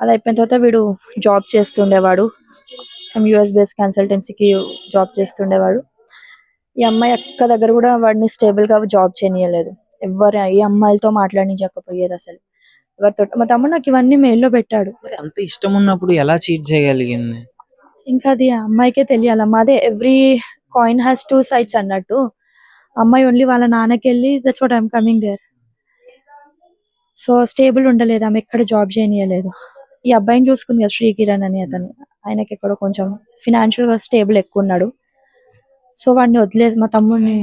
అది అయిపోయిన తర్వాత వీడు జాబ్ చేస్తుండేవాడు, సమ్ యూఎస్ బేస్డ్ కన్సల్టెన్సీకి జాబ్ చేస్తుండేవాడు. ఈ అమ్మాయి అక్క దగ్గర కూడా వాడిని స్టేబుల్ గా జాబ్ చేయనీయలేదు. ఎవరు ఈ అమ్మాయిలతో మాట్లాడించకపోయేది అసలు ఎవరితో. మా తమ్ముడు నాకు ఇవన్నీ మెయిల్లో పెట్టాడు. మరి అంత ఇష్టం ఉన్నప్పుడు ఎలా చీట్ చేయగలిగింది? ఇంకా అది ఆ అమ్మాయికే తెలియాలమ్మా. అదే every coin has two sides అన్నట్టు, అమ్మాయి ఓన్లీ వాళ్ళ నాన్నకి వెళ్ళి that's what I'm coming there. So stable ఉండలేదు, ఆమె ఎక్కడ జాబ్ చేయనీయలేదు. ఈ అబ్బాయిని చూసుకుంది కదా, శ్రీకిరణ్ అని అతను, ఆయనకి ఎక్కడ కొంచెం ఫినాన్షియల్ గా స్టేబుల్ ఎక్కువ ఉన్నాడు. సో వాడిని వదిలేదు మా తమ్ముడిని.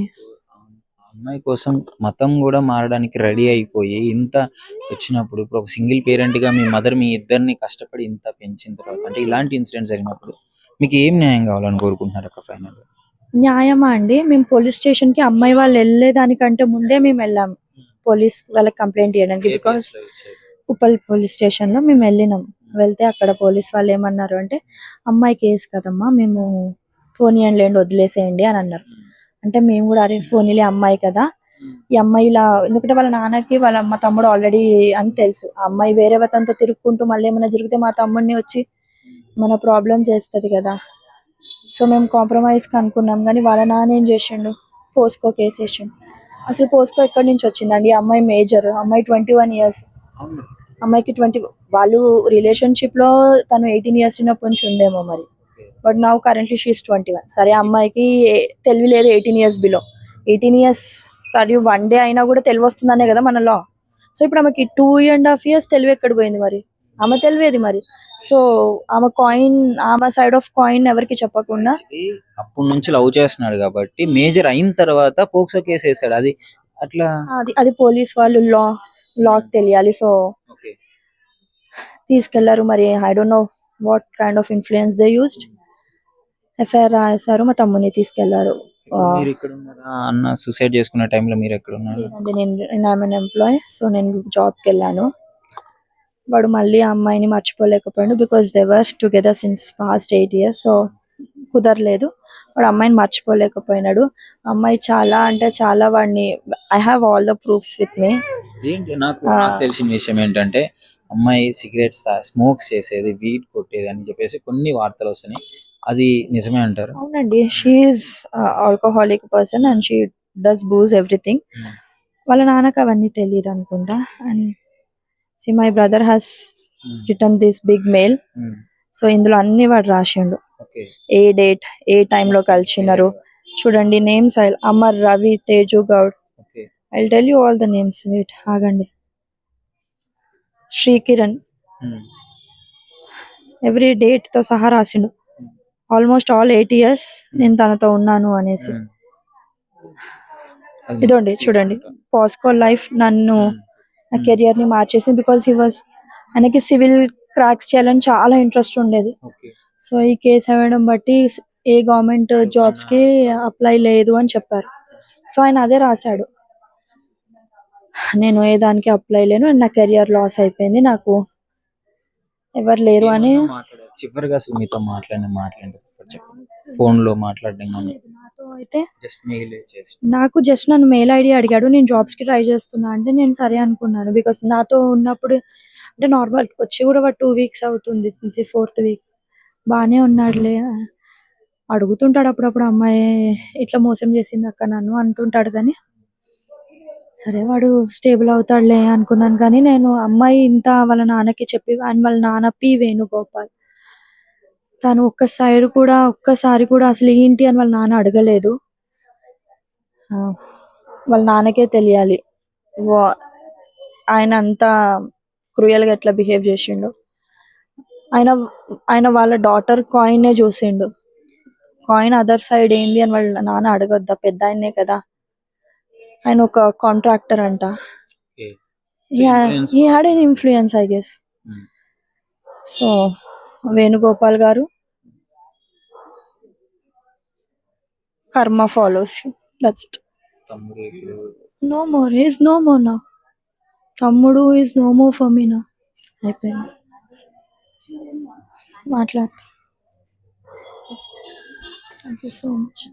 అమ్మాయి కోసం మతం కూడా మారడానికి రెడీ అయిపోయి ఇంత వచ్చినప్పుడు, ఇప్పుడు ఒక సింగిల్ పేరెంట్ గా మీ మదర్ మీ ఇద్దరిని కష్టపడి ఇంత పెంచిన తర్వాత, అంటే ఇలాంటి ఇన్సిడెంట్ జరిగినప్పుడు మీకు ఏం న్యాయం కావాలని కోరుకుంటున్నారు అక్క ఫైనల్? న్యాయమా అండి, మేము పోలీస్ స్టేషన్ కి అమ్మాయి వాళ్ళు వెళ్ళేదానికంటే ముందే మేము వెళ్ళాము పోలీస్ వాళ్ళకి కంప్లైంట్ చేయడానికి. బికాస్ ఉప్పల్ పోలీస్ స్టేషన్ లో మేము వెళ్ళినాం. వెళ్తే అక్కడ పోలీస్ వాళ్ళు ఏమన్నారు అంటే, అమ్మాయి కేసు కదమ్మా, మేము పోనీయండి, వదిలేసేయండి అని అన్నారు. అంటే మేము కూడా అరే పోనీలే, అమ్మాయి కదా, ఈ అమ్మాయి ఇలా, ఎందుకంటే వాళ్ళ నాన్నకి వాళ్ళ మా తమ్ముడు ఆల్రెడీ అని తెలుసు, ఆ అమ్మాయి వేరే వతంతో తిరుక్కుంటూ మళ్ళీ ఏమైనా జరిగితే మా తమ్ముడిని వచ్చి మన ప్రాబ్లం చేస్తుంది కదా. సో మేము కాంప్రమైజ్ కి అనుకున్నాం, కానీ వాళ్ళ నాన్న ఏం చేసిండు, పోస్కో కేసు వేసిండు. అసలు పోస్కో ఎక్కడి నుంచి వచ్చిందండి? ఈ అమ్మాయి మేజర్, అమ్మాయి 21 years, అమ్మాయికి 20, వాళ్ళు రిలేషన్షిప్ లో తను 18 years చిన్నప్పటి నుంచి ఉందేమో మరి. But now currently she's 21. సరే అమ్మాయికి తెలివి లేదు, 18 years below. 18 years study 1 day అయినా కూడా తెలివి వస్తుందనే కదా మనలో. సో ఇప్పుడు ఆమెకి 2.5 years తెలివి ఎక్కడ పోయింది మరి? ఆమె తెలివేది మరి. సో ఆమె కాయిన్, ఆమె సైడ్ ఆఫ్ కాయిన్ ఎవరికి చెప్పకుండా అప్పటి నుంచి లవ్ చేస్తున్నాడు కాబట్టి మేజర్ అయిన తర్వాత పోక్సో కేసు వేసాడు. అది అట్లా అది పోలీస్ వాళ్ళు లాక్ తెలియాలి. సో తీసుకెళ్లారు మరి. I don't know what kind of influence they used. FIR రాశారు, మా తమ్ముని తీసుకెళ్లారు. మీరు ఇక్కడ ఉన్నారా? అన్న సూసైడ్ చేసుకునే టైంలో మీరు ఎక్కడ ఉన్నారు? లేదండి, నేను ఎంప్లాయ్. సో నేను జాబ్కి వెళ్ళాను. వాడు మళ్ళీ ఆ అమ్మాయిని మర్చిపోలేకపోయాడు. Because they were together since past 8 years. So కుదరలేదు, వాడు అమ్మాయిని మర్చిపోలేకపోయినాడు. అమ్మాయి చాలా అంటే చాలా వాడిని, I have all the proofs with me. ఏంటి నాకు తెలిసిన విషయం ఏంటంటే, అమ్మాయి సిగరెట్స్ స్మోక్స్ చేసేది, వీడ్ కొట్టేది అని చెప్పేసి కొన్ని వార్తలు వస్తున్నాయి. అది నిజమే అంటారు? అవునండి, she's alcoholic person and she does booze everything. వాళ్ళ నాన్నకు అవన్నీ తెలియదు అనుకుంటా. And see my brother has return this big mail. So ఇందులో అన్ని వాడు రాసిండు, ఏ డేట్, ఏ టైంలో కలిసినారు. చూడండి names, Amar, Ravi, Teju Goud. I tell you all the names. Wait, ఆగండి. శ్రీకిరణ్, ఎవ్రీ డేట్ తో సహా రాసిండు. ఆల్మోస్ట్ ఆల్ 8 years నేను తనతో ఉన్నాను అనేసి. ఇదండి చూడండి, పాస్కో లైఫ్ నన్ను, నా కెరియర్ ని మార్చేసింది. బికాస్ హీ వాజ్, ఆయనకి సివిల్ క్రాక్స్ చేయాలని చాలా ఇంట్రెస్ట్ ఉండేది. సో ఈ కేసు అవ్వడం బట్టి ఏ గవర్నమెంట్ జాబ్స్ కి అప్లై లేదు అని చెప్పారు. సో ఆయన అదే రాశాడు, నేను ఏ దానికి అప్లై లేను, నా కెరియర్ లాస్ అయిపోయింది, నాకు ఎవరు లేరు అని. ఏమన్నా మాట్లాడారు చివరిగా అసలు మీతో మాట్లాడండి చెప్పండి. ఫోన్ లో మాట్లాడడం కానీ నాతో అయితే జస్ట్ మెయిల్ చేసి నాకు జస్ట్ నన్ను మెయిల్ ఐడి అడిగాడు, నేను జాబ్స్ కి ట్రై చేస్తున్నా అంటే నేను సరే అనుకున్నాను. బికాస్ నాతో ఉన్నప్పుడు అంటే నార్మల్ వచ్చి కూడా 2 వీక్స్ అవుతుంది, 4th వీక్. బాగానే ఉన్నాడులే, అడుగుతుంటాడు అప్పుడప్పుడు అమ్మాయి ఇట్లా మోసం చేసింది అక్క నన్ను అంటుంటాడు. కానీ సరే వాడు స్టేబుల్ అవుతాడులే అనుకున్నాను. కానీ నేను అమ్మాయి ఇంత వాళ్ళ నాన్నకి చెప్పి, అండ్ వాళ్ళ నాన్న పి వేణుగోపాల్, తను ఒక్కసారి కూడా అసలు ఏంటి అని వాళ్ళ నాన్న అడగలేదు. ఆ, వాళ్ళ నాన్నకే తెలియాలి ఆయన అంత క్రూయల్ గా ఎట్లా బిహేవ్ చేసిండు. ఆయన ఆయన వాళ్ళ డాటర్ కాయిన్ చూసిండు. కాయిన్ అదర్ సైడ్ ఏంది అని వాళ్ళ నాన్న అడగొద్దా, పెద్ద ఆయనే కదా. ఆయన ఒక కాంట్రాక్టర్ అంట. He had an influence I guess. So Venugopal garu, karma follows, that's it. తమ్ముడు ఇప్పుడు no more, is no more నా. తమ్ముడు is no more for me నా. అయిపోయింది, మాట్లాడు. Thank you so much.